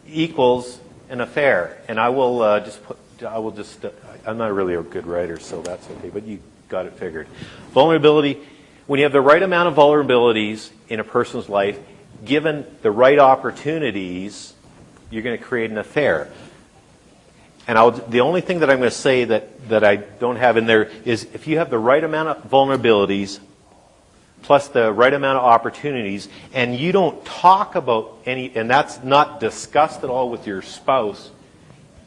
S1: equals an affair. And I'm not really a good writer, so that's okay, but you got it figured. Vulnerability, when you have the right amount of vulnerabilities in a person's life, given the right opportunities, you're going to create an affair. And the only thing that I'm going to say that I don't have in there is if you have the right amount of vulnerabilities plus the right amount of opportunities, and you don't talk about and that's not discussed at all with your spouse,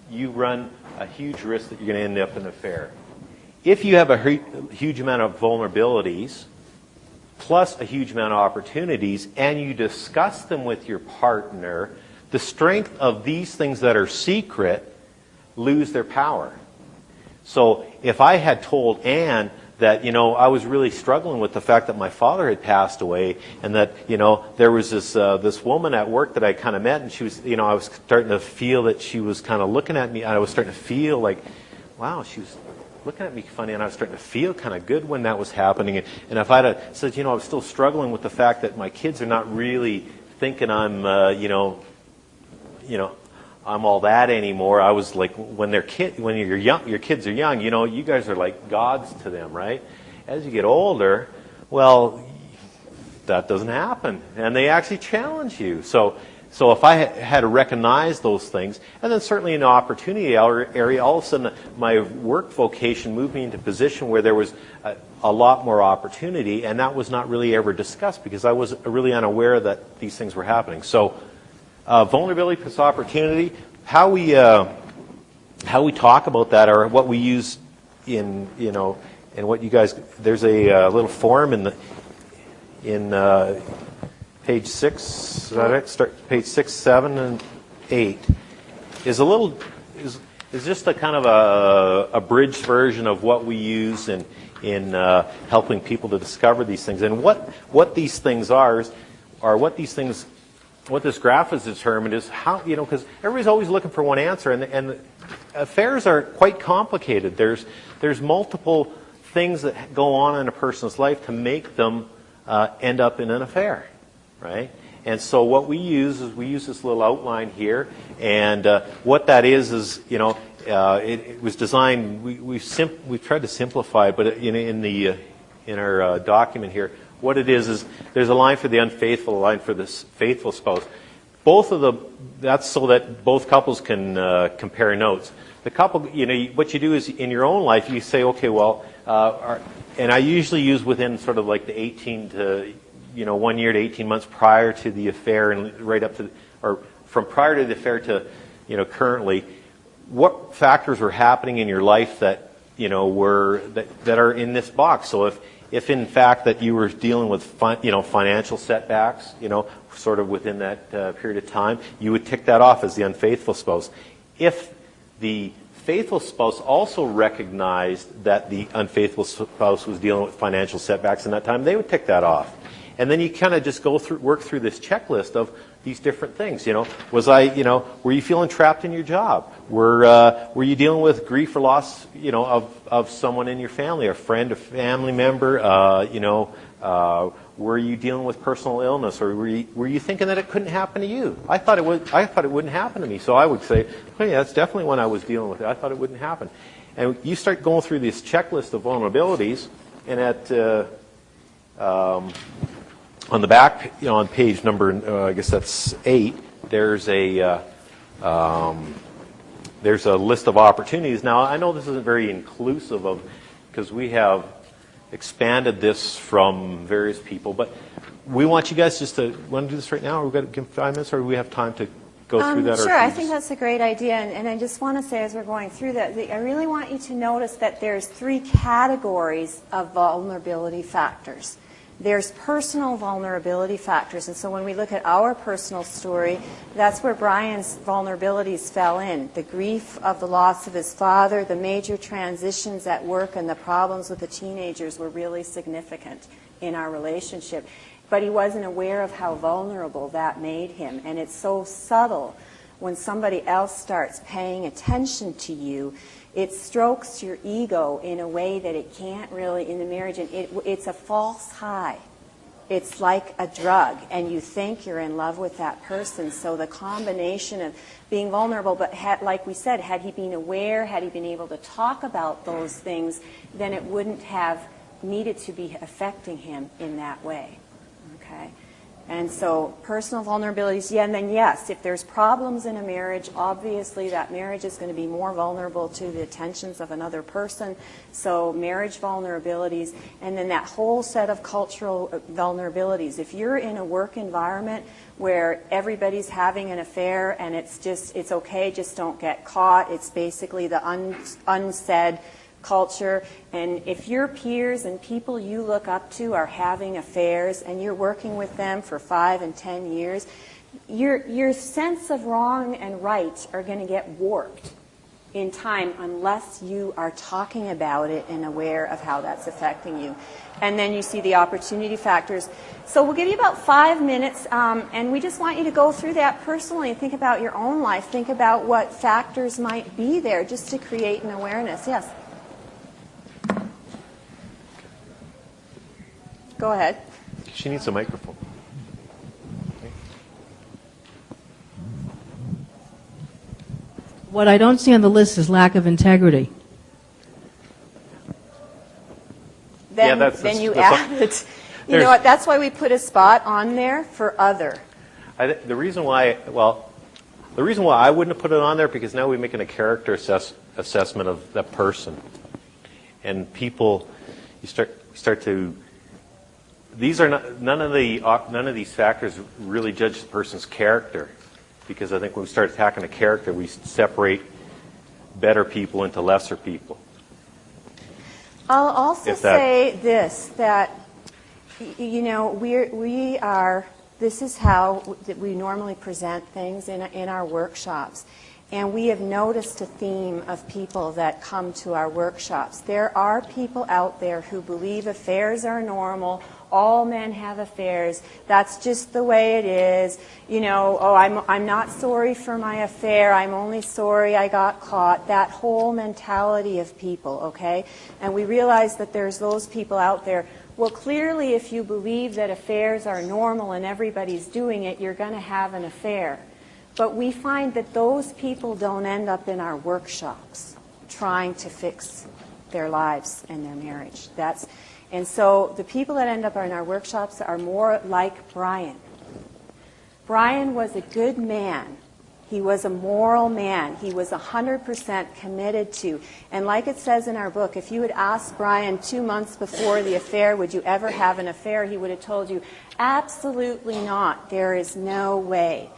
S1: you run a huge risk that you're going to end up in an affair. If you have a huge amount of vulnerabilities plus a huge amount of opportunities, and you discuss them with your partner, the strength of these things that are secret lose their power. So if I had told Anne that, I was really struggling with the fact that my father had passed away, and that, there was this woman at work that I kind of met, and she was, I was starting to feel that she was kind of looking at me, and I was starting to feel like, wow, she was looking at me funny, and I was starting to feel kind of good when that was happening. And if I had said, I was still struggling with the fact that my kids are not really thinking I'm, I'm all that anymore. I was like, when you're young, your kids are young, you guys are like gods to them, right? As you get older, well, that doesn't happen, and they actually challenge you. So if I had to recognize those things, and then certainly in the opportunity area, all of a sudden my work vocation moved me into a position where there was a lot more opportunity, and that was not really ever discussed because I was really unaware that these things were happening. So vulnerability plus opportunity, how we talk about that, or what we use in what you guys, there's a little form in page 6, is that it? Start page 6, 7, and 8 is just a kind of a bridged version of what we use in helping people to discover these things. And what these things are is, or what these things, what this graph has determined is how, because everybody's always looking for one answer, and affairs are quite complicated. There's multiple things that go on in a person's life to make them end up in an affair, right? And so what we use is this little outline here, and what that is it was designed. We've tried to simplify it, but in our document here, what it is there's a line for the unfaithful, a line for the faithful spouse. That's so that both couples can compare notes. The couple, what you do is in your own life, you say, okay, well, and I usually use within sort of like the 18 to 1 year to 18 months prior to the affair, and right up to, or from prior to the affair to currently, what factors were happening in your life that that are in this box. So if in fact that you were dealing with financial setbacks, sort of within that period of time, you would tick that off as the unfaithful spouse. If the faithful spouse also recognized that the unfaithful spouse was dealing with financial setbacks in that time, they would tick that off. And then you kind of just work through this checklist of these different things. Were you feeling trapped in your job? Were you dealing with grief or loss, of someone in your family, a friend, a family member? Were you dealing with personal illness, or were you thinking that it couldn't happen to you? I thought it wouldn't happen to me. So I would say, oh yeah, that's definitely when I was dealing with it. I thought it wouldn't happen. And you start going through this checklist of vulnerabilities, and on the back, on page number, I guess that's 8, there's a list of opportunities. Now, I know this isn't very inclusive because we have expanded this from various people, but we want you guys want to do this right now, or we've got to give 5 minutes, or do we have time to go through that?
S4: Sure, I think that's a great idea, and I just want to say as we're going through that, I really want you to notice that there's 3 categories of vulnerability factors. There's personal vulnerability factors, and so when we look at our personal story, that's where Brian's vulnerabilities fell in. The grief of the loss of his father, the major transitions at work, and the problems with the teenagers were really significant in our relationship. But he wasn't aware of how vulnerable that made him, and it's so subtle when somebody else starts paying attention to you. It strokes your ego in a way that it can't really in the marriage, and it's a false high. It's like a drug, and you think you're in love with that person. So the combination of being vulnerable, but like we said, had he been aware, had he been able to talk about those things, then it wouldn't have needed to be affecting him in that way. Okay? And so personal vulnerabilities, yeah, and then yes, if there's problems in a marriage, obviously that marriage is going to be more vulnerable to the attentions of another person. So marriage vulnerabilities, and then that whole set of cultural vulnerabilities. If you're in a work environment where everybody's having an affair and it's okay, just don't get caught. It's basically the unsaid culture, and if your peers and people you look up to are having affairs and you're working with them for 5 and 10 years, your sense of wrong and right are going to get warped in time unless you are talking about it and aware of how that's affecting you. And then you see the opportunity factors. So we'll give you about 5 minutes, and we just want you to go through that personally and think about your own life. Think about what factors might be there just to create an awareness. Yes? Go ahead.
S1: She needs a microphone.
S5: What I don't see on the list is lack of integrity.
S4: Then you add it. You know what? That's why we put a spot on there for other.
S1: The reason why I wouldn't have put it on there, because now we're making a character assessment of that person, and people, you start to. These are none of these factors really judge the person's character, because I think when we start attacking a character, we separate better people into lesser people.
S4: I'll also say this, that this is how we normally present things in our workshops. And we have noticed a theme of people that come to our workshops. There are people out there who believe affairs are normal. All men have affairs. That's just the way it is. You know, oh, I'm not sorry for my affair. I'm only sorry I got caught. That whole mentality of people, okay? And we realize that there's those people out there. Well, clearly, if you believe that affairs are normal and everybody's doing it, you're going to have an affair. But we find that those people don't end up in our workshops trying to fix their lives and their marriage. And so the people that end up in our workshops are more like Brian. Brian was a good man. He was a moral man. He was 100% committed to. And like it says in our book, if you had asked Brian 2 months before the affair, would you ever have an affair, he would have told you, absolutely not. There is no way.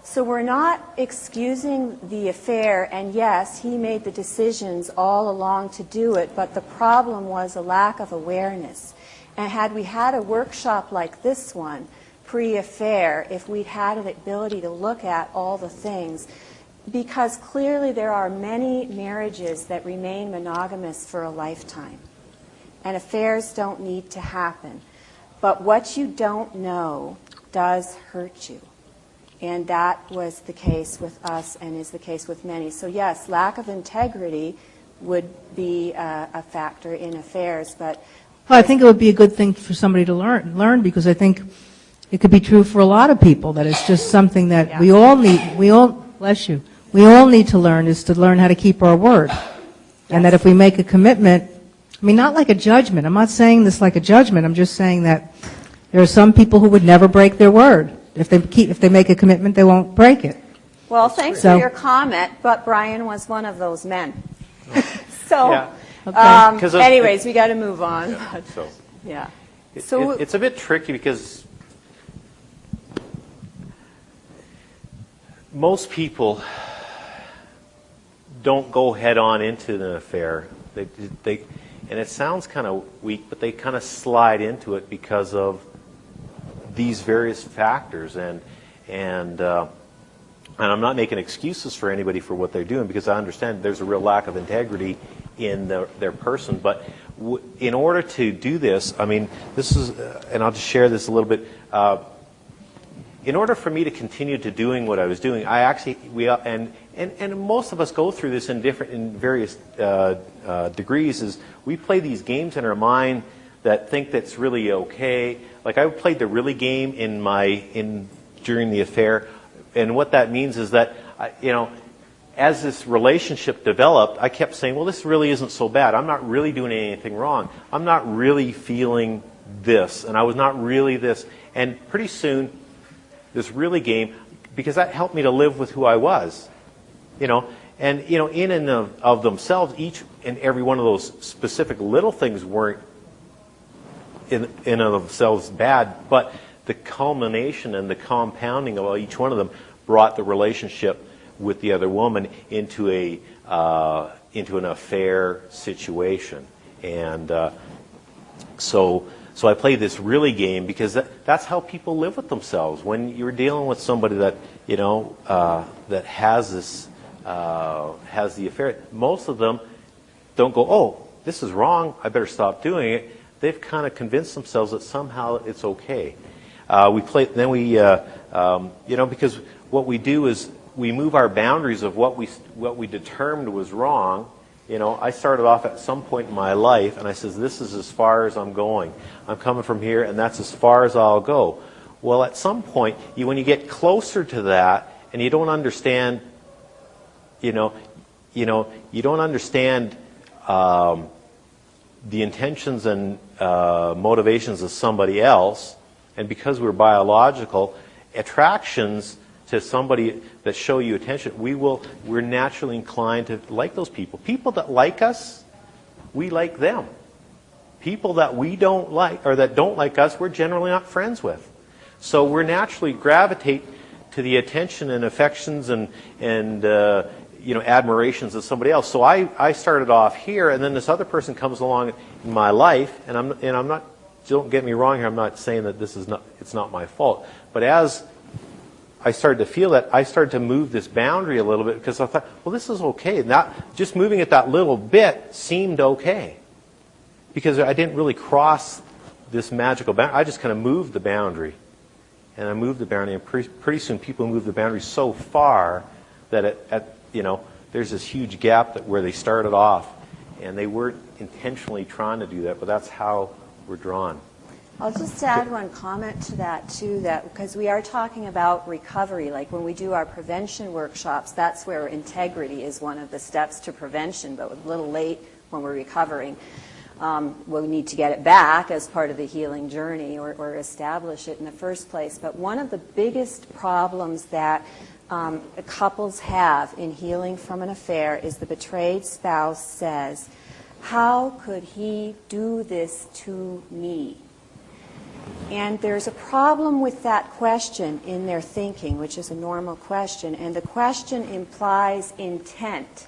S4: So we're not excusing the affair, and yes, he made the decisions all along to do it, but the problem was a lack of awareness. And had we had a workshop like this one, pre-affair, if we'd had an ability to look at all the things, because clearly there are many marriages that remain monogamous for a lifetime, and affairs don't need to happen. But what you don't know does hurt you. And that was the case with us and is the case with many. So yes, lack of integrity would be a factor in affairs. But
S5: well, I think it would be a good thing for somebody to learn because I think it could be true for a lot of people that it's just something that we all need. We all need to learn is to learn how to keep our word. And that if we make a commitment, I mean, not like a judgment. I'm not saying this like a judgment. I'm just saying that there are some people who would never break their word. If they make a commitment, they won't break it.
S4: Well, thanks for your comment, but Brian was one of those men. So,
S1: Yeah.
S4: anyways, we got to move on.
S1: Yeah,
S4: So,
S1: yeah. It's a bit tricky because most people don't go head on into an affair. And it sounds kind of weak, but they kind of slide into it because of these various factors, and I'm not making excuses for anybody for what they're doing because I understand there's a real lack of integrity in their person. But in order to do this, I mean, this is, and I'll just share this a little bit. In order for me to continue to doing what I was doing, and most of us go through this in various degrees. Is we play these games in our mind that think that's really okay. Like I played the really game during the affair, and what that means is that as this relationship developed, I kept saying, well, this really isn't so bad. I'm not really doing anything wrong. I'm not really feeling this, and I was not really this. And pretty soon, this really game, because that helped me to live with who I was, and in and of themselves, each and every one of those specific little things weren't in and of themselves bad, but the culmination and the compounding of each one of them brought the relationship with the other woman into an affair situation. And so I play this really game because that's how people live with themselves. When you're dealing with somebody that that has the affair, most of them don't go, oh, this is wrong, I better stop doing it. They've kind of convinced themselves that somehow it's okay. Because what we do is we move our boundaries of what we determined was wrong. I started off at some point in my life, and I says, this is as far as I'm going. I'm coming from here, and that's as far as I'll go. Well, at some point, when you get closer to that, and you don't understand, you don't understand the intentions and motivations of somebody else, and because we're biological, attractions to somebody that show you attention, we're naturally inclined to like those people. People that like us, we like them. People that we don't like, or that don't like us, we're generally not friends with. So we're naturally gravitate to the attention and affections and admirations of somebody else. So I started off here, and then this other person comes along in my life, and I'm not. Don't get me wrong here. I'm not saying that it's not my fault. But as I started to feel that, I started to move this boundary a little bit because I thought, well, this is okay. Not just moving it that little bit seemed okay because I didn't really cross this magical boundary. I just kind of moved the boundary. And I moved the boundary, and pretty soon people moved the boundary so far that there's this huge gap where they started off, and they weren't intentionally trying to do that, but that's how we're drawn.
S4: I'll just add one comment to that, too, that because we are talking about recovery, like when we do our prevention workshops, that's where integrity is one of the steps to prevention, but a little late when we're recovering. We need to get it back as part of the healing journey or establish it in the first place. But one of the biggest problems that couples have in healing from an affair is the betrayed spouse says, "How could he do this to me?" And there's a problem with that question in their thinking, which is a normal question, and the question implies intent.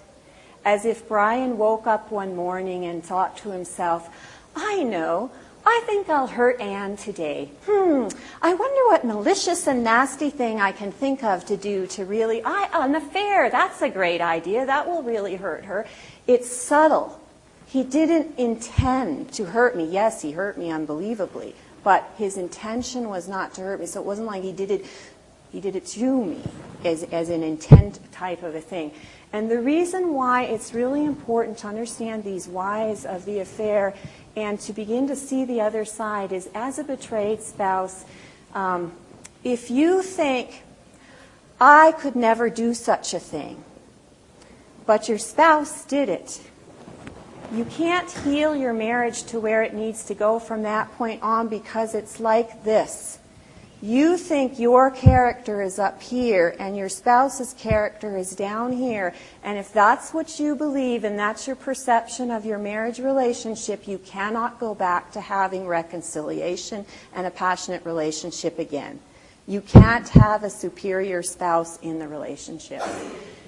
S4: As if Brian woke up one morning and thought to himself, "I know, I think I'll hurt Anne today. I wonder what malicious and nasty thing I can think of to do to really, an affair, that's a great idea, that will really hurt her." It's subtle. He didn't intend to hurt me. Yes, he hurt me unbelievably, but his intention was not to hurt me, so it wasn't like he did it to me as an intent type of a thing. And the reason why it's really important to understand these whys of the affair and to begin to see the other side is, as a betrayed spouse, if you think, "I could never do such a thing," but your spouse did it, you can't heal your marriage to where it needs to go from that point on, because it's like this. You think your character is up here and your spouse's character is down here, and if that's what you believe and that's your perception of your marriage relationship, you cannot go back to having reconciliation and a passionate relationship again. You can't have a superior spouse in the relationship.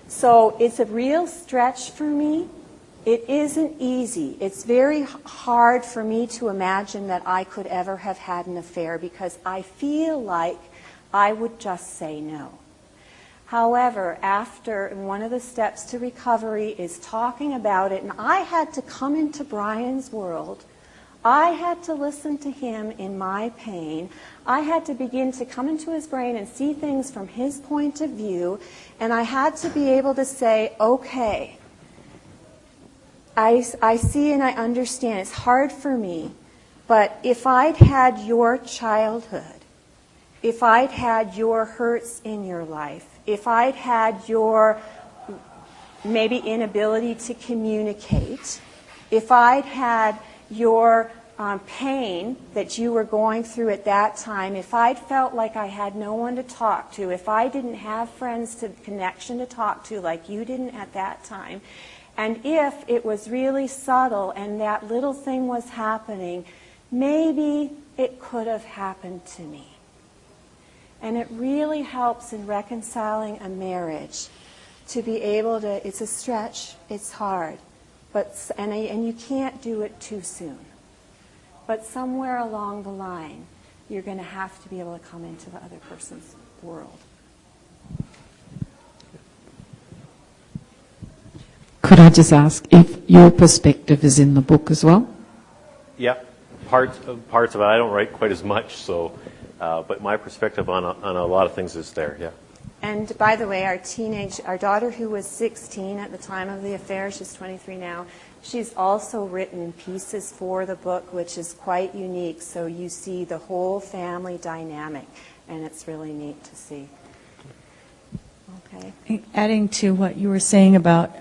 S4: So it's a real stretch for me. It isn't easy. It's very hard for me to imagine that I could ever have had an affair because I feel like I would just say no. However, one of the steps to recovery is talking about it, and I had to come into Brian's world. I had to listen to him in my pain. I had to begin to come into his brain and see things from his point of view, and I had to be able to say, okay, I see and I understand. It's hard for me. But if I'd had your childhood, if I'd had your hurts in your life, if I'd had your maybe inability to communicate, if I'd had your pain that you were going through at that time, if I'd felt like I had no one to talk to, if I didn't have friends to connection to talk to like you didn't at that time, and if it was really subtle and that little thing was happening, maybe it could have happened to me. And it really helps in reconciling a marriage to be able to, it's a stretch, it's hard, and you can't do it too soon. But somewhere along the line, you're going to have to be able to come into the other person's world.
S6: Could I just ask if your perspective is in the book as well?
S1: Yeah, parts of it. I don't write quite as much, so, but my perspective on a lot of things is there. Yeah.
S4: And by the way, our daughter who was 16 at the time of the affair, she's 23 now. She's also written pieces for the book, which is quite unique. So you see the whole family dynamic, and it's really neat to see. Okay.
S7: Adding to what you were saying about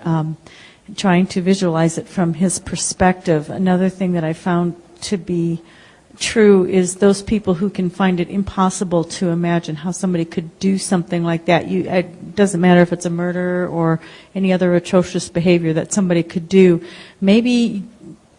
S7: trying to visualize it from his perspective, another thing that I found to be true is those people who can find it impossible to imagine how somebody could do something like that. It doesn't matter if it's a murder or any other atrocious behavior that somebody could do. Maybe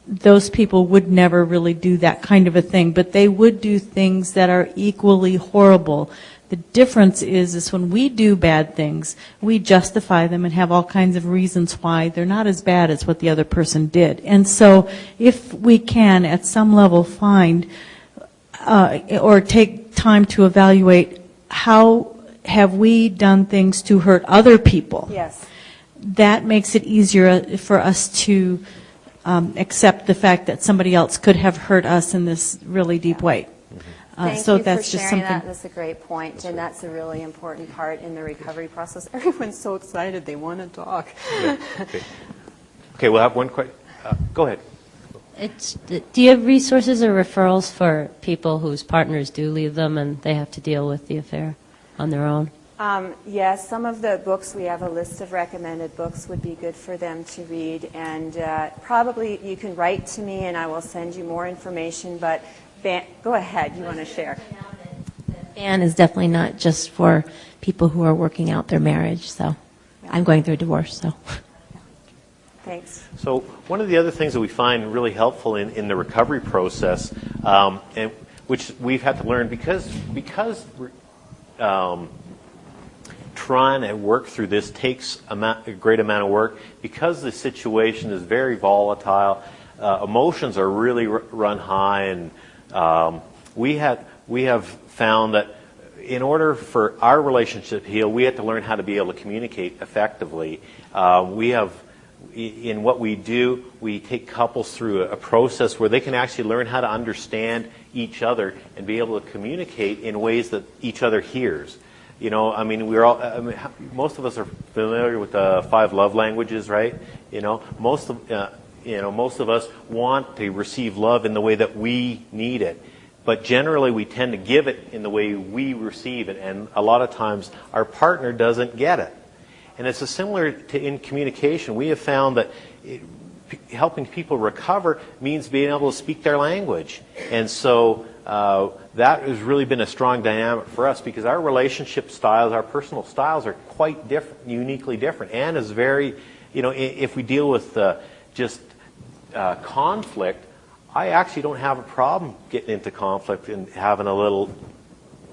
S7: those people would never really do that kind of a thing, but they would do things that are equally horrible. The difference is when we do bad things, we justify them and have all kinds of reasons why they're not as bad as what the other person did. And so if we can, at some level, find or take time to evaluate how have we done things to hurt other people?
S4: Yes.
S7: That makes it easier for us to accept the fact that somebody else could have hurt us in this really deep way.
S4: Thank
S7: So
S4: you
S7: that's
S4: for
S7: just
S4: sharing
S7: something.
S4: that. That's a great point, and that's a really important part in the recovery process. Everyone's so excited they want to talk.
S1: Yeah. Okay, we'll have one question. Go ahead.
S8: Do you have resources or referrals for people whose partners do leave them and they have to deal with the affair on their own?
S4: Yes, some of the books, we have a list of recommended books would be good for them to read, and probably you can write to me and I will send you more information, but go ahead, you want to share.
S3: Ban is definitely not just for people who are working out their marriage, so I'm going through a divorce, so.
S4: Thanks.
S1: So one of the other things that we find really helpful in the recovery process, and which we've had to learn because trying to work through this takes a great amount of work, because the situation is very volatile, emotions are really run high, and we have found that in order for our relationship to heal, we have to learn how to be able to communicate effectively. In what we do, we take couples through a process where they can actually learn how to understand each other and be able to communicate in ways that each other hears. You know, I mean, most of us are familiar with the 5 love languages, right? You know, most of us want to receive love in the way that we need it. But generally, we tend to give it in the way we receive it, and a lot of times our partner doesn't get it. And it's similar to in communication. We have found that helping people recover means being able to speak their language. And so that has really been a strong dynamic for us, because our relationship styles, our personal styles are quite different, uniquely different. Anne is very, if we deal with just conflict, I actually don't have a problem getting into conflict and having a little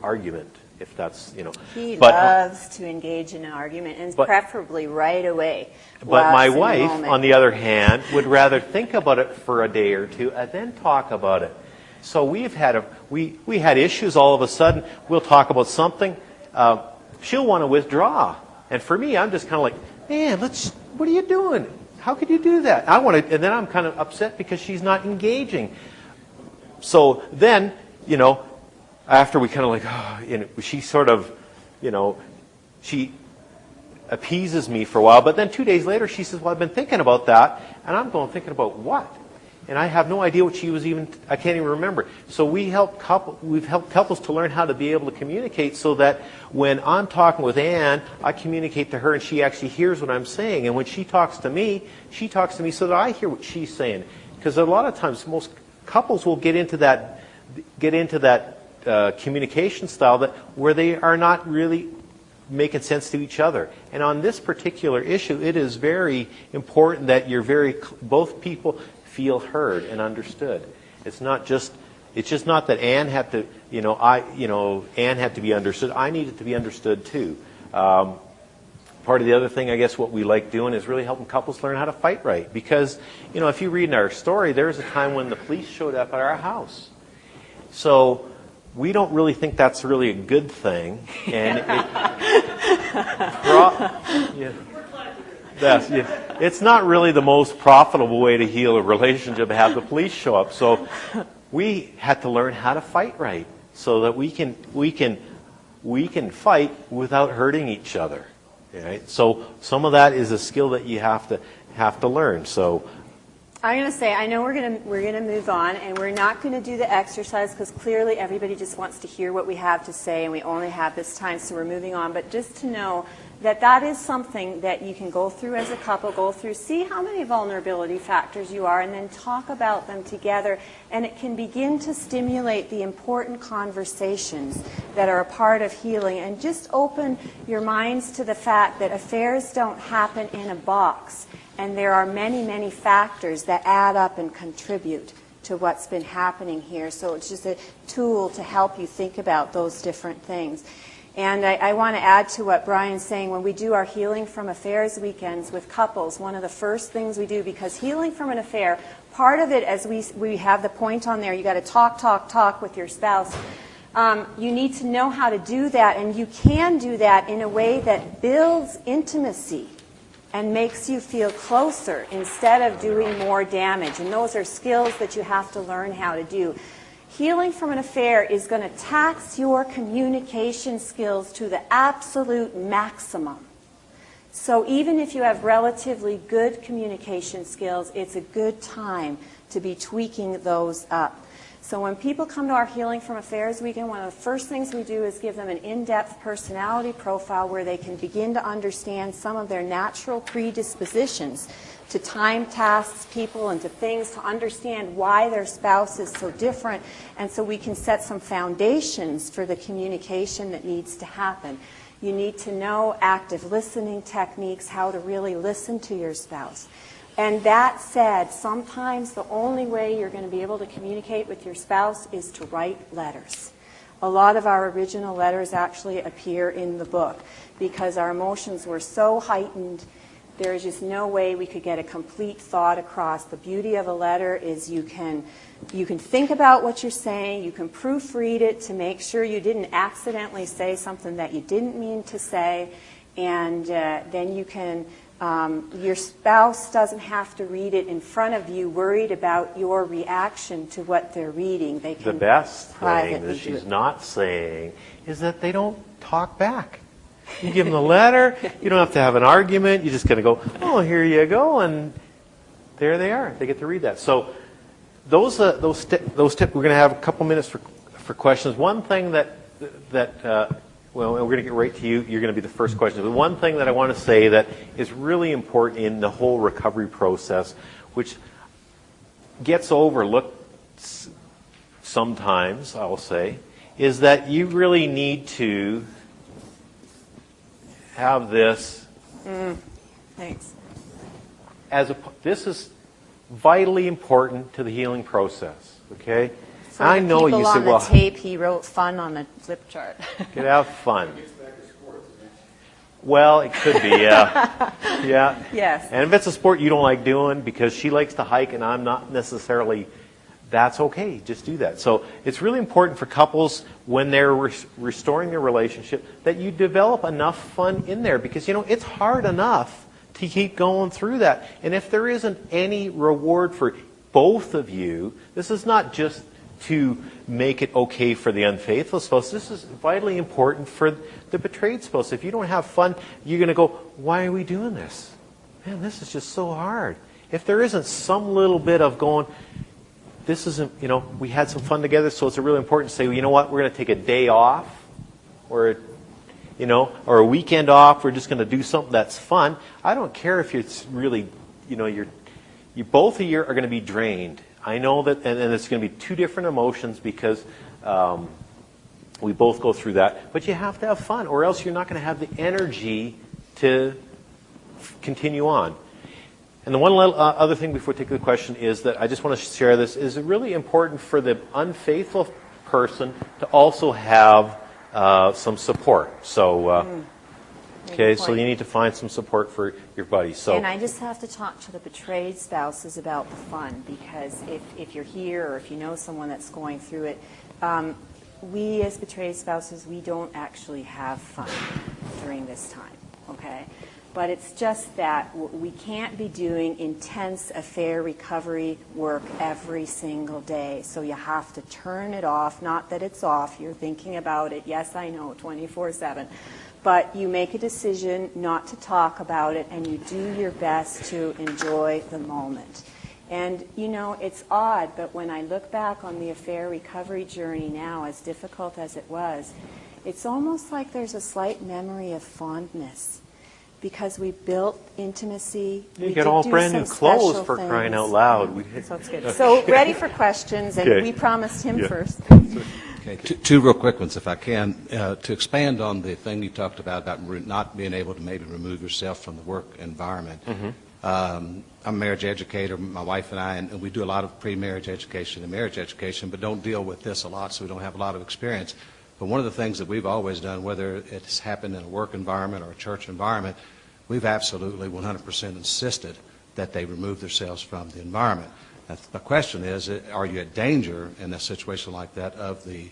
S1: argument, if that's,
S4: He loves to engage in an argument, and preferably right away.
S1: But my wife, on the other hand, would rather think about it for a day or two and then talk about it. So we had issues all of a sudden. We'll talk about something. She'll want to withdraw. And for me, I'm just kind of like, man, what are you doing? How could you do that? And then I'm kind of upset because she's not engaging. So then, after we kind of like, she sort of, she appeases me for a while. But then 2 days later, she says, well, I've been thinking about that. And I'm thinking about what? And I have no idea what she was I can't even remember. So we've helped couples to learn how to be able to communicate, so that when I'm talking with Anne, I communicate to her and she actually hears what I'm saying. And when she talks to me so that I hear what she's saying. Because a lot of times most couples will get into that communication style where they are not really making sense to each other. And on this particular issue, it is very important that both people feel heard and understood. It's just not that Anne had to, Anne had to be understood. I needed to be understood too. Part of the other thing, I guess, what we like doing is really helping couples learn how to fight right. Because, if you read in our story, there was a time when the police showed up at our house. So we don't really think that's really a good thing. And it's not really the most profitable way to heal a relationship to have the police show up. So we had to learn how to fight right, so that we can fight without hurting each other. Right? So some of that is a skill that you have to learn. So
S4: I'm going to say, I know we're going to move on, and we're not going to do the exercise because clearly everybody just wants to hear what we have to say, and we only have this time, so we're moving on. But just to know that is something that you can go through as a couple, see how many vulnerability factors you are, and then talk about them together. And it can begin to stimulate the important conversations that are a part of healing, and just open your minds to the fact that affairs don't happen in a box. And there are many, many factors that add up and contribute to what's been happening here. So it's just a tool to help you think about those different things. And I want to add to what Brian's saying. When we do our Healing from Affairs weekends with couples, one of the first things we do, because healing from an affair, part of it, as we have the point on there, you got to talk with your spouse. You need to know how to do that, and you can do that in a way that builds intimacy and makes you feel closer instead of doing more damage. And those are skills that you have to learn how to do. Healing from an affair is going to tax your communication skills to the absolute maximum. So even if you have relatively good communication skills, it's a good time to be tweaking those up. So when people come to our Healing from Affairs weekend, one of the first things we do is give them an in-depth personality profile where they can begin to understand some of their natural predispositions to time, tasks, people, and to things, to understand why their spouse is so different, and so we can set some foundations for the communication that needs to happen. You need to know active listening techniques, how to really listen to your spouse. And that said, sometimes the only way you're going to be able to communicate with your spouse is to write letters. A lot of our original letters actually appear in the book because our emotions were so heightened, there is just no way we could get a complete thought across. The beauty of a letter is you can think about what you're saying, you can proofread it to make sure you didn't accidentally say something that you didn't mean to say, and then you can... your spouse doesn't have to read it in front of you, worried about your reaction to what they're reading. They can
S1: the best thing that
S4: do
S1: she's
S4: it.
S1: not saying is that they don't talk back. You give them the letter, you don't have to have an argument, you're just going to go, oh, here you go, and there they are. They get to read that. So those tips, we're going to have a couple minutes for questions. One thing that well, we're going to get right to you. You're going to be the first question. But one thing that I want to say that is really important in the whole recovery process, which gets overlooked sometimes, I will say, is that you really need to have this.
S4: Thanks.
S1: This is vitally important to the healing process. Okay.
S4: For
S1: I
S4: the
S1: know
S4: people
S1: you
S4: on
S1: said,
S4: the
S1: well,
S4: tape, he wrote fun on a flip chart.
S1: could have fun. Well, it could be, yeah. Yeah.
S4: Yes.
S1: And if it's a sport you don't like doing because she likes to hike and I'm not necessarily, that's okay. Just do that. So it's really important for couples when they're restoring their relationship that you develop enough fun in there because, you know, it's hard enough to keep going through that. And if there isn't any reward for both of you, this is not just to make it okay for the unfaithful spouse. This is vitally important for the betrayed spouse. If you don't have fun, you're going to go, why are we doing this? Man, this is just so hard. If there isn't some little bit of going, this isn't, you know, we had some fun together, so it's really important to say, well, you know what, we're going to take a day off, or, you know, or a weekend off. We're just going to do something that's fun. I don't care if it's really, you know, you both of you are going to be drained. I know that, and it's going to be two different emotions because we both go through that. But you have to have fun, or else you're not going to have the energy to continue on. And the one other thing before we take the question is that I just want to share this. Is it really important for the unfaithful person to also have some support? So, okay, so you need to find some support for your buddy. So,
S4: and I just have to talk to the betrayed spouses about the fun, because if you're here or if you know someone that's going through it, we as betrayed spouses, we don't actually have fun during this time, okay? But it's just that we can't be doing intense affair recovery work every single day. So you have to turn it off. Not that it's off. You're thinking about it. Yes, I know, 24/7. But you make a decision not to talk about it, and you do your best to enjoy the moment. And, you know, it's odd, but when I look back on the affair recovery journey now, as difficult as it was, it's almost like there's a slight memory of fondness. Because we built intimacy.
S1: You get all brand new clothes for crying out loud.
S4: So it's good. So ready for questions, and we promised him first.
S9: Okay, two real quick ones, if I can. To expand on the thing you talked about not being able to maybe remove yourself from the work environment. I'm a marriage educator, my wife and I, and we do a lot of pre-marriage education and marriage education, but don't deal with this a lot, so we don't have a lot of experience. But one of the things that we've always done, whether it's happened in a work environment or a church environment, we've absolutely 100% insisted that they remove themselves from the environment. Now, the question is, are you at danger in a situation like that of the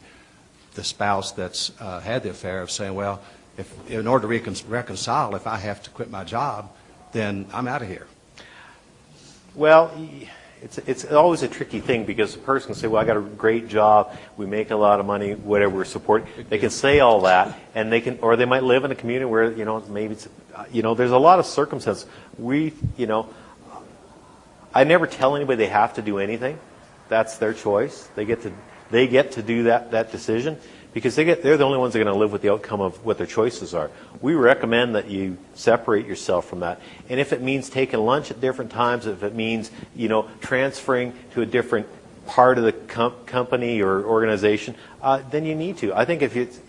S9: the spouse that's had the affair of saying, well, if in order to reconcile, if I have to quit my job, then I'm out of here.
S1: Well, it's always a tricky thing because the person can say, well, I got a great job, we make a lot of money, whatever, we're supporting. They can say all that, and or they might live in a community where, maybe it's, there's a lot of circumstances. I never tell anybody they have to do anything. That's their choice. They get to do that decision because they're the only ones that are going to live with the outcome of what their choices are. We recommend that you separate yourself from that. And if it means taking lunch at different times, if it means, transferring to a different part of the company or organization, then you need to. I think if it's,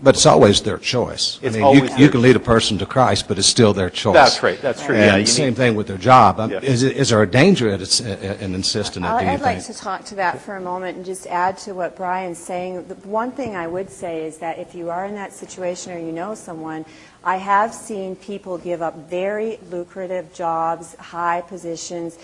S9: But it's always their choice.
S1: It's always
S9: you can lead a person to Christ, but it's still their choice.
S1: That's right. That's true.
S9: And
S1: Yeah,
S9: same thing with their job.
S1: Yeah.
S9: Is there a danger in insisting that? Do you
S4: I'd like
S9: think?
S4: to talk to that for a moment and just add to what Brian's saying. The one thing I would say is that if you are in that situation or you know someone, I have seen people give up very lucrative jobs, high positions,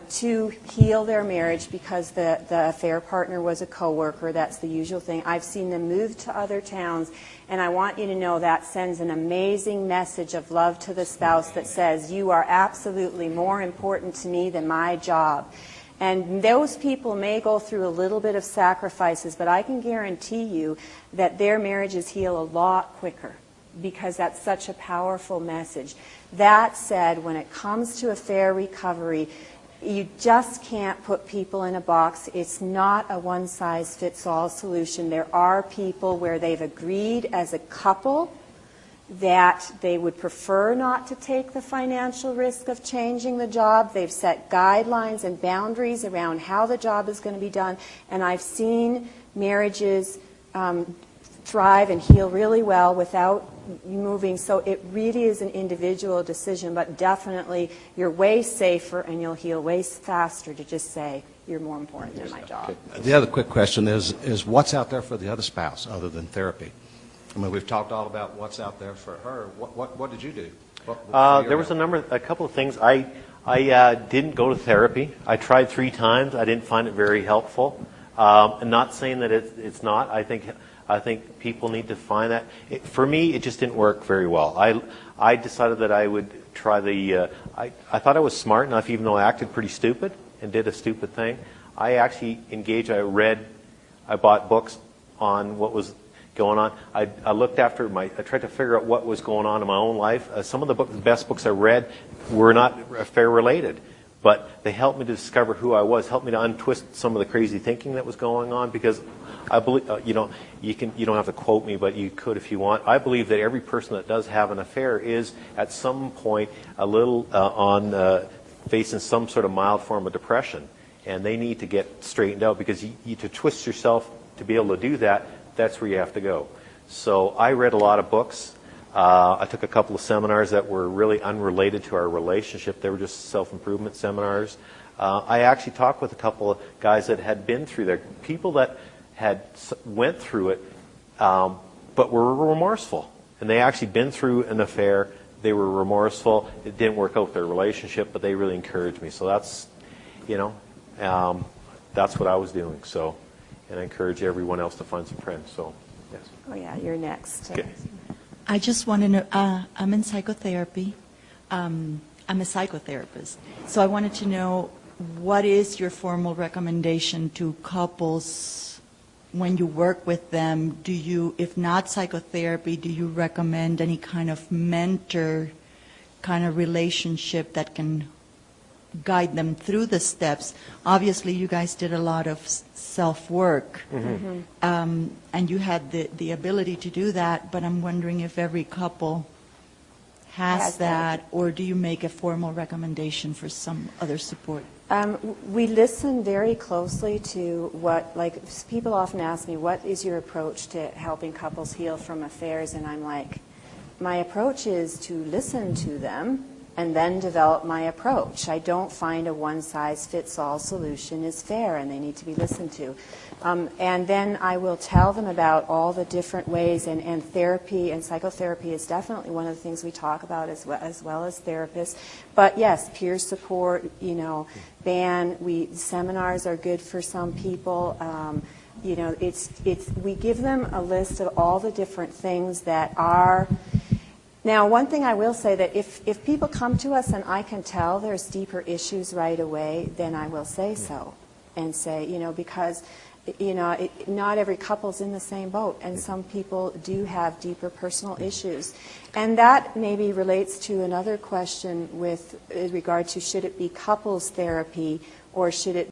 S4: to heal their marriage because the affair partner was a coworker. That's the usual thing. I've seen them move to other towns, and I want you to know that sends an amazing message of love to the spouse that says, you are absolutely more important to me than my job. And those people may go through a little bit of sacrifices, but I can guarantee you that their marriages heal a lot quicker because that's such a powerful message. That said, when it comes to affair recovery, you just can't put people in a box. It's not a one-size-fits-all solution. There are people where they've agreed as a couple that they would prefer not to take the financial risk of changing the job. They've set guidelines and boundaries around how the job is going to be done. And I've seen marriages thrive and heal really well without moving. So it really is an individual decision, but definitely you're way safer and you'll heal way faster to just say, you're more important than my job.
S9: The other quick question is what's out there for the other spouse other than therapy? I mean, we've talked all about what's out there for her. What did you do?
S1: There was a couple of things. I didn't go to therapy. I tried 3 times. I didn't find it very helpful. I'm not saying that it's not. I think people need to find that. For me, it just didn't work very well. I decided that I would try I thought I was smart enough, even though I acted pretty stupid and did a stupid thing. I actually engaged. I bought books on what was going on. I looked after I tried to figure out what was going on in my own life. Some of the best books I read were not affair related, but they helped me to discover who I was, helped me to untwist some of the crazy thinking that was going on, because I believe, you don't have to quote me, but you could if you want. I believe that every person that does have an affair is at some point a little facing some sort of mild form of depression, and they need to get straightened out, because to twist yourself to be able to do that, that's where you have to go. So I read a lot of books. I took a couple of seminars that were really unrelated to our relationship. They were just self-improvement seminars. I actually talked with a couple of guys that had been through there, people that had went through it, but were remorseful. And they actually been through an affair. They were remorseful. It didn't work out with their relationship, but they really encouraged me. So that's what I was doing. So, and I encourage everyone else to find some friends. So, yes.
S4: Oh yeah, you're next.
S1: Okay.
S10: I just want to know, I'm in psychotherapy. I'm a psychotherapist. So I wanted to know, what is your formal recommendation to couples when you work with them? Do you, if not psychotherapy, do you recommend any kind of mentor kind of relationship that can guide them through the steps? Obviously, you guys did a lot of self-work, and you had the ability to do that, but I'm wondering if every couple has that, or do you make a formal recommendation for some other support?
S4: We listen very closely to people often ask me, what is your approach to helping couples heal from affairs? And I'm like, my approach is to listen to them and then develop my approach. I don't find a one-size-fits-all solution is fair, and they need to be listened to. And then I will tell them about all the different ways, and therapy and psychotherapy is definitely one of the things we talk about as well as therapists. But yes, peer support, seminars are good for some people. you know, we give them a list of all the different things that are. Now, one thing I will say that if people come to us and I can tell there's deeper issues right away, then I will say so, and say, you know, because, you know, not every couple's in the same boat, and some people do have deeper personal issues. And that maybe relates to another question with regard to should it be couples therapy or should it